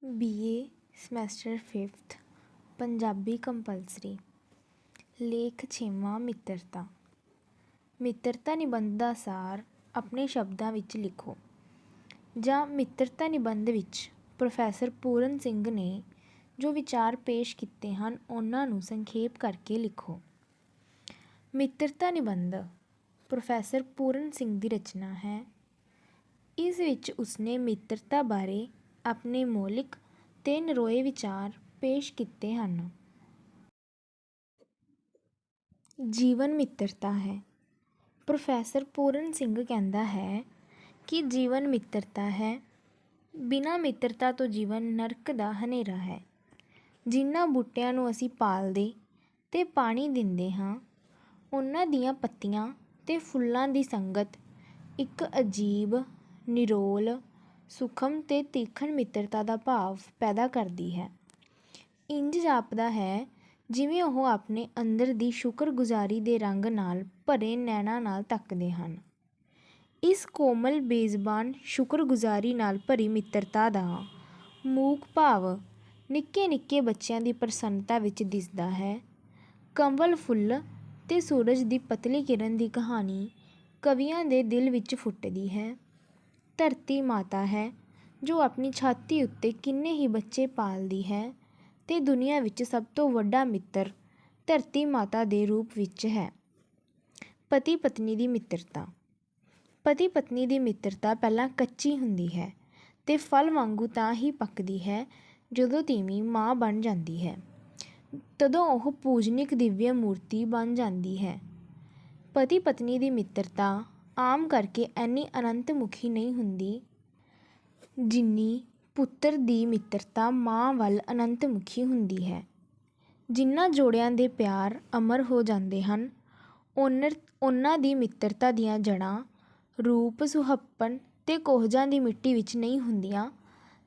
BA semester 5th Punjabi compulsory. ਲੇਖ 6ਵਾਂ ਮਿੱਤਰਤਾ। ਮਿੱਤਰਤਾ ਨਿਬੰਧ ਦਾ ਸਾਰ ਆਪਣੇ ਸ਼ਬਦਾਂ ਵਿੱਚ ਲਿਖੋ। ਜਾਂ ਮਿੱਤਰਤਾ ਨਿਬੰਧ ਵਿੱਚ ਪ੍ਰੋਫੈਸਰ ਪੂਰਨ ਸਿੰਘ ਨੇ ਜੋ ਵਿਚਾਰ ਪੇਸ਼ ਕੀਤੇ ਹਨ ਉਹਨਾਂ ਨੂੰ ਸੰਖੇਪ ਕਰਕੇ ਲਿਖੋ। ਮਿੱਤਰਤਾ ਨਿਬੰਧ ਪ੍ਰੋਫੈਸਰ ਪੂਰਨ ਸਿੰਘ ਦੀ ਰਚਨਾ ਹੈ। ਇਸ ਵਿੱਚ ਉਸਨੇ ਮਿੱਤਰਤਾ ਬਾਰੇ ਆਪਣੇ ਮੌਲਿਕ ਤੇ ਨਰੋਏ ਵਿਚਾਰ ਪੇਸ਼ ਕੀਤੇ ਹਨ। ਜੀਵਨ ਮਿੱਤਰਤਾ ਹੈ। ਪ੍ਰੋਫੈਸਰ ਪੂਰਨ ਸਿੰਘ ਕਹਿੰਦਾ ਹੈ ਕਿ ਜੀਵਨ ਮਿੱਤਰਤਾ ਹੈ। ਬਿਨਾਂ ਮਿੱਤਰਤਾ ਤੋਂ ਜੀਵਨ ਨਰਕ ਦਾ ਹਨੇਰਾ ਹੈ। ਜਿਨ੍ਹਾਂ ਬੂਟਿਆਂ ਨੂੰ ਅਸੀਂ ਪਾਲਦੇ ਤੇ ਪਾਣੀ ਦਿੰਦੇ ਹਾਂ ਉਹਨਾਂ ਦੀਆਂ ਪੱਤੀਆਂ ਤੇ ਫੁੱਲਾਂ ਦੀ ਸੰਗਤ ਇੱਕ ਅਜੀਬ, ਨਿਰੋਲ, ਸੂਖਮ ਤੇ ਤੀਖਣ ਮਿੱਤਰਤਾ ਦਾ ਭਾਵ ਪੈਦਾ ਕਰਦੀ ਹੈ। ਇੰਝ ਜਾਪਦਾ ਹੈ ਜਿਵੇਂ ਉਹ ਆਪਣੇ ਅੰਦਰ ਦੀ ਸ਼ੁਕਰਗੁਜ਼ਾਰੀ ਦੇ ਰੰਗ ਨਾਲ ਭਰੇ ਨੈਣਾਂ ਨਾਲ ਤੱਕਦੇ ਹਨ। ਇਸ ਕੋਮਲ ਬੇਜ਼ਬਾਨ ਸ਼ੁਕਰਗੁਜ਼ਾਰੀ ਨਾਲ ਭਰੀ ਮਿੱਤਰਤਾ ਦਾ ਮੂਕ ਭਾਵ ਨਿੱਕੇ ਨਿੱਕੇ ਬੱਚਿਆਂ ਦੀ ਪ੍ਰਸੰਨਤਾ ਵਿੱਚ ਦਿਸਦਾ ਹੈ। ਕੰਵਲ ਫੁੱਲ ਤੇ ਸੂਰਜ ਦੀ ਪਤਲੀ ਕਿਰਨ ਦੀ ਕਹਾਣੀ ਕਵੀਆਂ ਦੇ ਦਿਲ ਵਿੱਚ ਫੁੱਟਦੀ ਹੈ। ਧਰਤੀ ਮਾਤਾ ਹੈ ਜੋ ਆਪਣੀ ਛਾਤੀ ਉੱਤੇ ਕਿੰਨੇ ਹੀ ਬੱਚੇ ਪਾਲਦੀ ਹੈ ਤੇ ਦੁਨੀਆ ਵਿੱਚ ਸਭ ਤੋਂ ਵੱਡਾ ਮਿੱਤਰ ਧਰਤੀ ਮਾਤਾ ਦੇ ਰੂਪ ਵਿੱਚ ਹੈ। ਪਤੀ ਪਤਨੀ ਦੀ ਮਿੱਤਰਤਾ। ਪਤੀ ਪਤਨੀ ਦੀ ਮਿੱਤਰਤਾ ਪਹਿਲਾਂ ਕੱਚੀ ਹੁੰਦੀ ਹੈ ਤੇ ਫਲ ਵਾਂਗੂ ਤਾਂ ਹੀ ਪੱਕਦੀ ਹੈ ਜਦੋਂ ਤੀਵੀਂ ਮਾਂ ਬਣ ਜਾਂਦੀ ਹੈ। ਤਦੋਂ ਉਹ ਪੂਜਨਿਕ ਦਿਵਯ ਮੂਰਤੀ ਬਣ ਜਾਂਦੀ ਹੈ। ਪਤੀ ਪਤਨੀ ਦੀ ਮਿੱਤਰਤਾ ਆਮ ਕਰਕੇ ਇੰਨੀ ਅਨੰਤ ਮੁਖੀ ਨਹੀਂ ਹੁੰਦੀ ਜਿੰਨੀ ਪੁੱਤਰ ਦੀ ਮਿੱਤਰਤਾ ਮਾਂ ਵੱਲ ਅਨੰਤ ਮੁਖੀ ਹੁੰਦੀ ਹੈ। ਜਿਨ੍ਹਾਂ ਜੋੜਿਆਂ ਦੇ ਪਿਆਰ ਅਮਰ ਹੋ ਜਾਂਦੇ ਹਨ ਉਹਨਾਂ ਦੀ ਮਿੱਤਰਤਾ ਦੀਆਂ ਜੜ੍ਹਾਂ ਰੂਪ, ਸੁਹੱਪਣ ਤੇ ਕੋਹਜਾਂ ਦੀ ਮਿੱਟੀ ਵਿੱਚ ਨਹੀਂ ਹੁੰਦੀਆਂ,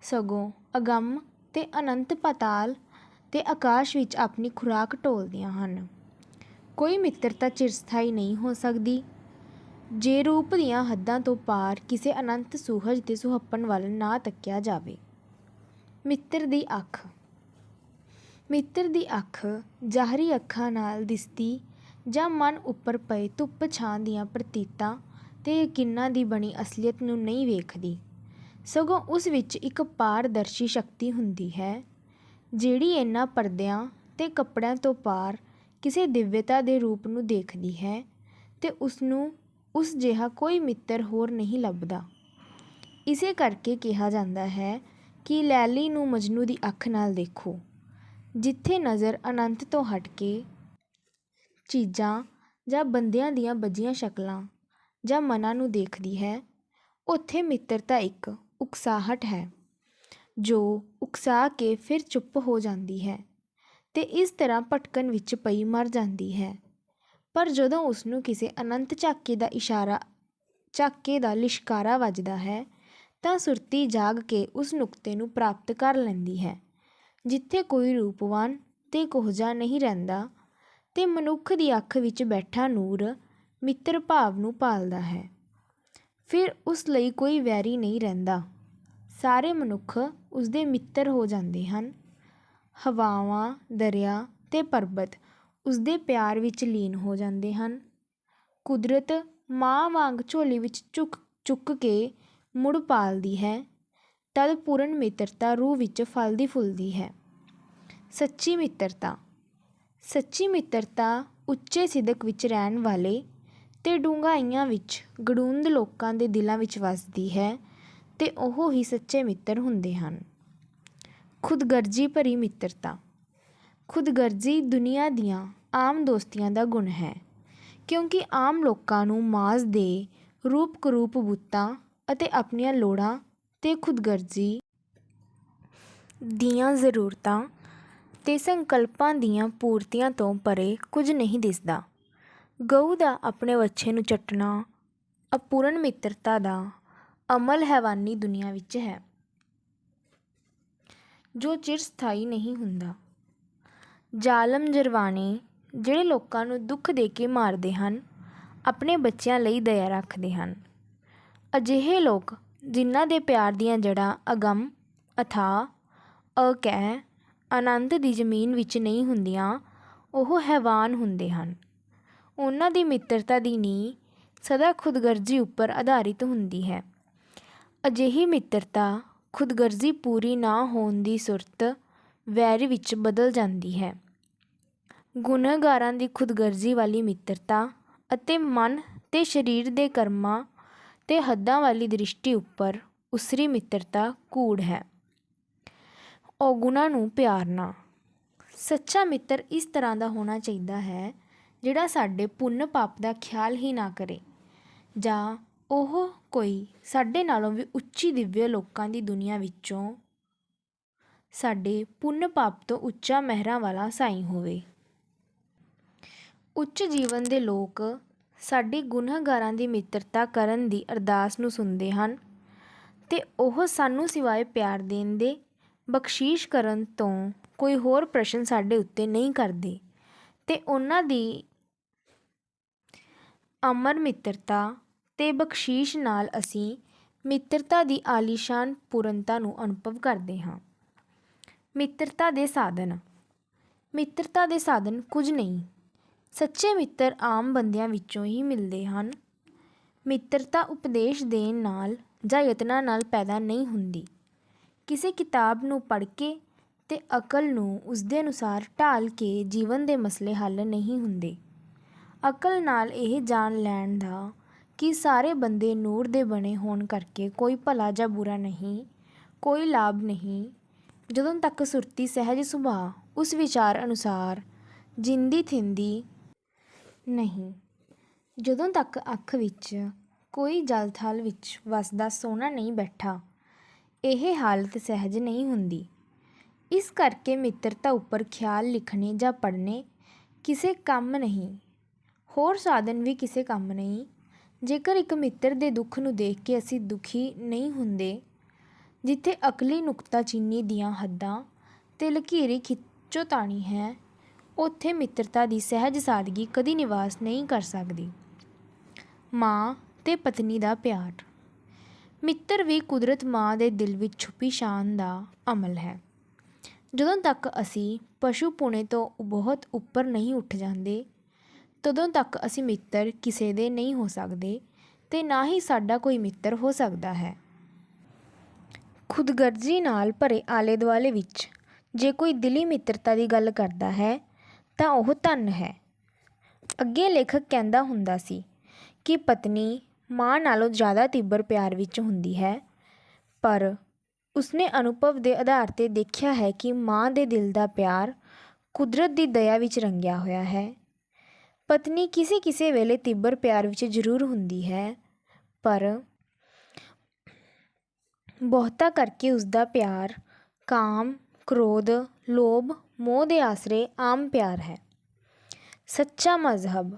ਸਗੋਂ ਅਗੰਮ ਤੇ ਅਨੰਤ ਪਾਤਾਲ ਤੇ ਆਕਾਸ਼ ਵਿੱਚ ਆਪਣੀ ਖੁਰਾਕ ਟੋਲਦੀਆਂ ਹਨ। ਕੋਈ ਮਿੱਤਰਤਾ ਚਿਰਸਥਾਈ ਨਹੀਂ ਹੋ ਸਕਦੀ ਜੇ ਰੂਪ ਦੀਆਂ ਹੱਦਾਂ ਤੋਂ ਪਾਰ ਕਿਸੇ ਅਨੰਤ ਸੁਹਜ ਤੇ ਸੁਹੱਪਣ ਵੱਲ ਨਾ ਤੱਕਿਆ ਜਾਵੇ। ਮਿੱਤਰ ਦੀ ਅੱਖ। ਮਿੱਤਰ ਦੀ ਅੱਖ ਜ਼ਾਹਰੀ ਅੱਖਾਂ ਨਾਲ ਦਿਸਦੀ ਜਾਂ ਮਨ ਉੱਪਰ ਪਏ ਧੁੱਪ ਛਾਂ ਦੀਆਂ ਪ੍ਰਤੀਤਾਂ ਤੇ ਯਕੀਨਾਂ ਦੀ ਬਣੀ ਅਸਲੀਅਤ ਨੂੰ ਨਹੀਂ ਵੇਖਦੀ, ਸਗੋਂ ਉਸ ਵਿੱਚ ਇੱਕ ਪਾਰਦਰਸ਼ੀ ਸ਼ਕਤੀ ਹੁੰਦੀ ਹੈ ਜਿਹੜੀ ਇਹਨਾਂ ਪਰਦਿਆਂ ਤੇ ਕੱਪੜਿਆਂ ਤੋਂ ਪਾਰ ਕਿਸੇ ਦਿਵਯਤਾ ਦੇ ਰੂਪ ਨੂੰ ਦੇਖਦੀ ਹੈ ਤੇ ਉਸਨੂੰ ਉਸ ਜਿਹਾ ਕੋਈ ਮਿੱਤਰ ਹੋਰ ਨਹੀਂ ਲੱਭਦਾ। ਇਸੇ ਕਰਕੇ ਕਿਹਾ ਜਾਂਦਾ ਹੈ ਕਿ ਲੈਲੀ ਨੂੰ ਮਜਨੂੰ ਦੀ ਅੱਖ ਨਾਲ ਦੇਖੋ। ਜਿੱਥੇ ਨਜ਼ਰ ਅਨੰਤ ਤੋਂ ਹਟ ਕੇ ਚੀਜ਼ਾਂ ਜਾਂ ਬੰਦਿਆਂ ਦੀਆਂ ਬੱਝੀਆਂ ਸ਼ਕਲਾਂ ਜਾਂ ਮਨਾਂ ਨੂੰ ਦੇਖਦੀ ਹੈ ਉੱਥੇ ਮਿੱਤਰਤਾ ਇੱਕ ਉਕਸਾਹਟ ਹੈ ਜੋ ਉਕਸਾ ਕੇ ਫਿਰ ਚੁੱਪ ਹੋ ਜਾਂਦੀ ਹੈ ਤੇ ਇਸ ਤਰ੍ਹਾਂ ਭਟਕਣ ਵਿੱਚ ਪਈ ਮਰ ਜਾਂਦੀ ਹੈ। ਪਰ ਜਦੋਂ ਉਸਨੂੰ ਕਿਸੇ ਅਨੰਤ ਝਾਕੇ ਦਾ ਲਿਸ਼ਕਾਰਾ ਵੱਜਦਾ ਹੈ ਤਾਂ ਸੁਰਤੀ ਜਾਗ ਕੇ ਉਸ ਨੁਕਤੇ ਨੂੰ ਪ੍ਰਾਪਤ ਕਰ ਲੈਂਦੀ ਹੈ ਜਿੱਥੇ ਕੋਈ ਰੂਪਵਾਨ ਤੇ ਕੋਹਜਾ ਨਹੀਂ ਰਹਿੰਦਾ ਤੇ ਮਨੁੱਖ ਦੀ ਅੱਖ ਵਿੱਚ ਬੈਠਾ ਨੂਰ ਮਿੱਤਰ ਭਾਵ ਨੂੰ ਪਾਲਦਾ ਹੈ। ਫਿਰ ਉਸ ਲਈ ਕੋਈ ਵੈਰੀ ਨਹੀਂ ਰਹਿੰਦਾ, ਸਾਰੇ ਮਨੁੱਖ ਉਸਦੇ ਮਿੱਤਰ ਹੋ ਜਾਂਦੇ ਹਨ। ਹਵਾਵਾਂ, ਦਰਿਆ ਤੇ ਪਰਬਤ ਉਸਦੇ ਪਿਆਰ ਵਿੱਚ ਲੀਨ ਹੋ ਜਾਂਦੇ ਹਨ। ਕੁਦਰਤ ਮਾਂ ਵਾਂਗ ਝੋਲੀ ਵਿੱਚ ਚੁੱਕ ਕੇ ਮੁੜ ਪਾਲਦੀ ਹੈ। ਤਦ ਪੂਰਨ ਮਿੱਤਰਤਾ ਰੂਹ ਵਿੱਚ ਫਲਦੀ ਫੁੱਲਦੀ ਹੈ। ਸੱਚੀ ਮਿੱਤਰਤਾ। ਸੱਚੀ ਮਿੱਤਰਤਾ ਉੱਚੇ ਸਿਦਕ ਵਿੱਚ ਰਹਿਣ ਵਾਲੇ ਤੇ ਡੂੰਘਾਈਆਂ ਵਿੱਚ ਗੜੂੰਦ ਲੋਕਾਂ ਦੇ ਦਿਲਾਂ ਵਿੱਚ ਵਸਦੀ ਹੈ ਤੇ ਉਹ ਹੀ ਸੱਚੇ ਮਿੱਤਰ ਹੁੰਦੇ ਹਨ। ਖੁਦਗਰਜ਼ੀ ਭਰੀ ਮਿੱਤਰਤਾ। ਖੁਦਗਰਜ਼ੀ ਦੁਨੀਆ ਦੀਆਂ ਆਮ ਦੋਸਤੀਆਂ ਦਾ ਗੁਣ ਹੈ ਕਿਉਂਕਿ ਆਮ ਲੋਕਾਂ ਨੂੰ ਮਾਜ਼ ਦੇ ਰੂਪ ਕਰੂਪ ਬੁੱਤਾਂ ਅਤੇ ਆਪਣੀਆਂ ਲੋੜਾਂ ਤੇ ਖੁਦਗਰਜ਼ੀ ਦੀਆਂ ਜ਼ਰੂਰਤਾਂ ਤੇ ਸੰਕਲਪਾਂ ਦੀਆਂ ਪੂਰਤੀਆਂ ਤੋਂ ਪਰੇ ਕੁਝ ਨਹੀਂ ਦਿਸਦਾ। ਗਊ ਦਾ ਆਪਣੇ ਵੱਛੇ ਨੂੰ ਚੱਟਣਾ ਅਪੂਰਨ ਮਿੱਤਰਤਾ ਦਾ ਅਮਲ ਹੈਵਾਨੀ ਦੁਨੀਆ ਵਿੱਚ ਹੈ ਜੋ ਚਿਰਸਥਾਈ ਨਹੀਂ ਹੁੰਦਾ। ਜ਼ਾਲਮ ਜਰਵਾਣੇ ਜਿਹੜੇ ਲੋਕਾਂ ਨੂੰ ਦੁੱਖ ਦੇ ਕੇ ਮਾਰਦੇ ਹਨ ਆਪਣੇ ਬੱਚਿਆਂ ਲਈ ਦਇਆ ਰੱਖਦੇ ਹਨ। ਅਜਿਹੇ ਲੋਕ ਜਿਨ੍ਹਾਂ ਦੇ ਪਿਆਰ ਦੀਆਂ ਜੜ੍ਹਾਂ ਅਗੰਮ, ਅਥਾਹ, ਅਕਹਿ ਆਨੰਦ ਦੀ ਜ਼ਮੀਨ ਵਿੱਚ ਨਹੀਂ ਹੁੰਦੀਆਂ, ਉਹ ਹੈਵਾਨ ਹੁੰਦੇ ਹਨ। ਉਹਨਾਂ ਦੀ ਮਿੱਤਰਤਾ ਦੀ ਨੀਂਹ ਸਦਾ ਖੁਦਗਰਜ਼ੀ ਉੱਪਰ ਆਧਾਰਿਤ ਹੁੰਦੀ ਹੈ। ਅਜਿਹੀ ਮਿੱਤਰਤਾ ਖੁਦਗਰਜ਼ੀ ਪੂਰੀ ਨਾ ਹੋਣ ਦੀ ਸੂਰਤ ਵੈਰ ਵਿੱਚ ਬਦਲ ਜਾਂਦੀ ਹੈ। ਗੁਨਾਹਗਾਰਾਂ ਦੀ ਖੁਦਗਰਜ਼ੀ ਵਾਲੀ ਮਿੱਤਰਤਾ ਅਤੇ ਮਨ ਤੇ ਸਰੀਰ ਦੇ ਕਰਮਾਂ ਤੇ ਹੱਦਾਂ ਵਾਲੀ ਦ੍ਰਿਸ਼ਟੀ ਉੱਪਰ ਉਸਰੀ ਮਿੱਤਰਤਾ ਕੂੜ ਹੈ। ਔਗੁਣਾਂ ਨੂੰ ਪਿਆਰਨਾ। ਸੱਚਾ ਮਿੱਤਰ ਇਸ ਤਰ੍ਹਾਂ ਦਾ ਹੋਣਾ ਚਾਹੀਦਾ ਹੈ ਜਿਹੜਾ ਸਾਡੇ ਪੁੰਨ ਪਾਪ ਦਾ ਖਿਆਲ ਹੀ ਨਾ ਕਰੇ, ਜਾਂ ਉਹ ਕੋਈ ਸਾਡੇ ਨਾਲੋਂ ਵੀ ਉੱਚੀ ਦਿਵਯ ਲੋਕਾਂ ਦੀ ਦੁਨੀਆ ਵਿੱਚੋਂ ਸਾਡੇ ਪੁੰਨ ਪਾਪ ਤੋਂ ਉੱਚਾ ਮਹਿਰਾਂ ਵਾਲਾ ਸਾਈਂ ਹੋਵੇ। ਉੱਚ ਜੀਵਨ ਦੇ ਲੋਕ ਸਾਡੀ ਗੁਨਾਹਗਾਰਾਂ ਦੀ ਮਿੱਤਰਤਾ ਕਰਨ ਦੀ ਅਰਦਾਸ ਨੂੰ ਸੁਣਦੇ ਹਨ ਅਤੇ ਉਹ ਸਾਨੂੰ ਸਿਵਾਏ ਪਿਆਰ ਦੇਣ ਦੇ, ਬਖਸ਼ੀਸ਼ ਕਰਨ ਤੋਂ ਕੋਈ ਹੋਰ ਪ੍ਰਸ਼ਨ ਸਾਡੇ ਉੱਤੇ ਨਹੀਂ ਕਰਦੇ ਅਤੇ ਉਹਨਾਂ ਦੀ ਅਮਰ ਮਿੱਤਰਤਾ ਅਤੇ ਬਖਸ਼ੀਸ਼ ਨਾਲ ਅਸੀਂ ਮਿੱਤਰਤਾ ਦੀ ਆਲੀਸ਼ਾਨ ਪੂਰਨਤਾ ਨੂੰ ਅਨੁਭਵ ਕਰਦੇ ਹਾਂ। ਮਿੱਤਰਤਾ ਦੇ ਸਾਧਨ। ਮਿੱਤਰਤਾ ਦੇ ਸਾਧਨ ਕੁਝ ਨਹੀਂ। ਸੱਚੇ ਮਿੱਤਰ ਆਮ ਬੰਦਿਆਂ ਵਿੱਚੋਂ ਹੀ ਮਿਲਦੇ ਹਨ। ਮਿੱਤਰਤਾ ਉਪਦੇਸ਼ ਦੇਣ ਨਾਲ ਜਾਂ ਯਤਨਾਂ ਨਾਲ ਪੈਦਾ ਨਹੀਂ ਹੁੰਦੀ। ਕਿਸੇ ਕਿਤਾਬ ਨੂੰ ਪੜ੍ਹ ਕੇ ਅਤੇ ਅਕਲ ਨੂੰ ਉਸਦੇ ਅਨੁਸਾਰ ਢਾਲ ਕੇ ਜੀਵਨ ਦੇ ਮਸਲੇ ਹੱਲ ਨਹੀਂ ਹੁੰਦੇ। ਅਕਲ ਨਾਲ ਇਹ ਜਾਣ ਲੈਣ ਦਾ ਕਿ ਸਾਰੇ ਬੰਦੇ ਨੂਰ ਦੇ ਬਣੇ ਹੋਣ ਕਰਕੇ ਕੋਈ ਭਲਾ ਜਾਂ ਬੁਰਾ ਨਹੀਂ, ਕੋਈ ਲਾਭ ਨਹੀਂ, ਜਦੋਂ ਤੱਕ ਸੁਰਤੀ ਸਹਿਜ ਸੁਭਾਅ ਉਸ ਵਿਚਾਰ ਅਨੁਸਾਰ ਜਿੰਦੀ ਥਿੰਦੀ ਨਹੀਂ, ਜਦੋਂ ਤੱਕ ਅੱਖ ਵਿੱਚ ਕੋਈ ਜਲ ਥਲ ਵਿੱਚ ਵਸਦਾ ਸੋਨਾ ਨਹੀਂ ਬੈਠਾ, ਇਹ ਹਾਲਤ ਸਹਿਜ ਨਹੀਂ ਹੁੰਦੀ। ਇਸ ਕਰਕੇ ਮਿੱਤਰਤਾ ਉੱਪਰ ਖਿਆਲ ਲਿਖਣੇ ਜਾਂ ਪੜ੍ਹਨੇ ਕਿਸੇ ਕੰਮ ਨਹੀਂ, ਹੋਰ ਸਾਧਨ ਵੀ ਕਿਸੇ ਕੰਮ ਨਹੀਂ। ਜੇਕਰ ਇੱਕ ਮਿੱਤਰ ਦੇ ਦੁੱਖ ਨੂੰ ਦੇਖ ਕੇ ਅਸੀਂ ਦੁਖੀ ਨਹੀਂ ਹੁੰਦੇ, ਜਿੱਥੇ ਅਕਲੀ ਨੁਕਤਾਚੀਨੀ ਦੀਆਂ ਹੱਦਾਂ ਅਤੇ ਲਕੀਰੀ ਖਿੱਚੋਤਾਣੀ ਹੈ, ਉੱਥੇ ਮਿੱਤਰਤਾ ਦੀ ਸਹਿਜ ਸਾਦਗੀ ਕਦੀ ਨਿਵਾਸ ਨਹੀਂ ਕਰ ਸਕਦੀ। ਮਾਂ ਅਤੇ ਪਤਨੀ ਦਾ ਪਿਆਰ। ਮਿੱਤਰ ਵੀ ਕੁਦਰਤ ਮਾਂ ਦੇ ਦਿਲ ਵਿੱਚ ਛੁਪੀ ਸ਼ਾਨ ਦਾ ਅਮਲ ਹੈ। ਜਦੋਂ ਤੱਕ ਅਸੀਂ ਪਸ਼ੂ ਪੁਣੇ ਤੋਂ ਬਹੁਤ ਉੱਪਰ ਨਹੀਂ ਉੱਠ ਜਾਂਦੇ, ਤਦੋਂ ਤੱਕ ਅਸੀਂ ਮਿੱਤਰ ਕਿਸੇ ਦੇ ਨਹੀਂ ਹੋ ਸਕਦੇ ਅਤੇ ਨਾ ਹੀ ਸਾਡਾ ਕੋਈ ਮਿੱਤਰ ਹੋ ਸਕਦਾ ਹੈ। ਖੁਦਗਰਜ਼ੀ ਨਾਲ ਭਰੇ ਆਲੇ ਦੁਆਲੇ ਵਿੱਚ ਜੇ ਕੋਈ ਦਿਲੀ ਮਿੱਤਰਤਾ ਦੀ ਗੱਲ ਕਰਦਾ ਹੈ ਤਾਂ ਉਹ ਧੰਨ ਹੈ। ਅੱਗੇ ਲੇਖਕ ਕਹਿੰਦਾ ਹੁੰਦਾ ਸੀ ਕਿ ਪਤਨੀ ਮਾਂ ਨਾਲੋਂ ਜ਼ਿਆਦਾ ਤੀਬਰ ਪਿਆਰ ਵਿੱਚ ਹੁੰਦੀ ਹੈ, ਪਰ ਉਸਨੇ ਅਨੁਭਵ ਦੇ ਆਧਾਰ 'ਤੇ ਦੇਖਿਆ ਹੈ ਕਿ ਮਾਂ ਦੇ ਦਿਲ ਦਾ ਪਿਆਰ ਕੁਦਰਤ ਦੀ ਦਇਆ ਵਿੱਚ ਰੰਗਿਆ ਹੋਇਆ ਹੈ। ਪਤਨੀ ਕਿਸੇ ਕਿਸੇ ਵੇਲੇ ਤੀਬਰ ਪਿਆਰ ਵਿੱਚ ਜ਼ਰੂਰ ਹੁੰਦੀ ਹੈ, ਪਰ ਬਹੁਤਾ ਕਰਕੇ ਉਸਦਾ ਪਿਆਰ ਕਾਮ, ਕ੍ਰੋਧ, ਲੋਭ, ਮੋਹ ਦੇ ਆਸਰੇ ਆਮ ਪਿਆਰ ਹੈ। ਸੱਚਾ ਮਜ਼ਹਬ।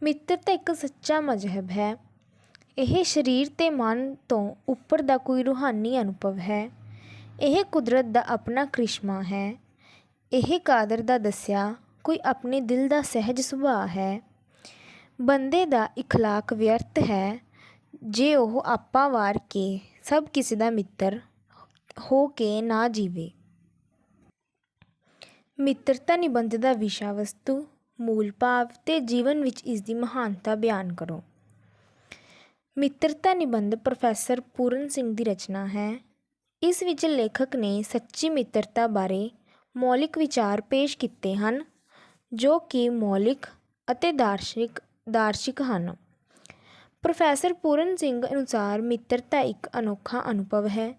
ਮਿੱਤਰਤਾ ਇੱਕ ਸੱਚਾ ਮਜ਼ਹਬ ਹੈ। ਇਹ ਸਰੀਰ ਅਤੇ ਮਨ ਤੋਂ ਉੱਪਰ ਦਾ ਕੋਈ ਰੂਹਾਨੀ ਅਨੁਭਵ ਹੈ। ਇਹ ਕੁਦਰਤ ਦਾ ਆਪਣਾ ਕ੍ਰਿਸ਼ਮਾ ਹੈ। ਇਹ ਕਾਦਰ ਦਾ ਦੱਸਿਆ ਕੋਈ ਆਪਣੇ ਦਿਲ ਦਾ ਸਹਿਜ ਸੁਭਾਅ ਹੈ। ਬੰਦੇ ਦਾ ਇਖਲਾਕ ਵਿਅਰਥ ਹੈ ਜੇ ਉਹ ਆਪਾ ਵਾਰ ਕੇ ਸਭ ਕਿਸੇ ਦਾ ਮਿੱਤਰ ਹੋ ਕੇ ਨਾ ਜੀਵੇ। ਮਿੱਤਰਤਾ ਨਿਬੰਧ ਦਾ ਵਿਸ਼ਾ ਵਸਤੂ, ਮੂਲ ਭਾਵ ਅਤੇ ਜੀਵਨ ਵਿੱਚ ਇਸ ਦੀ ਮਹਾਨਤਾ ਬਿਆਨ ਕਰੋ। ਮਿੱਤਰਤਾ ਨਿਬੰਧ ਪ੍ਰੋਫੈਸਰ ਪੂਰਨ ਸਿੰਘ ਦੀ ਰਚਨਾ ਹੈ। ਇਸ ਵਿੱਚ ਲੇਖਕ ਨੇ ਸੱਚੀ ਮਿੱਤਰਤਾ ਬਾਰੇ ਮੌਲਿਕ ਵਿਚਾਰ ਪੇਸ਼ ਕੀਤੇ ਹਨ ਜੋ ਕਿ ਮੌਲਿਕ ਅਤੇ ਦਾਰਸ਼ਿਕ ਹਨ। ਪ੍ਰੋਫੈਸਰ ਪੂਰਨ ਸਿੰਘ ਅਨੁਸਾਰ ਮਿੱਤਰਤਾ ਇੱਕ ਅਨੋਖਾ ਅਨੁਭਵ ਹੈ।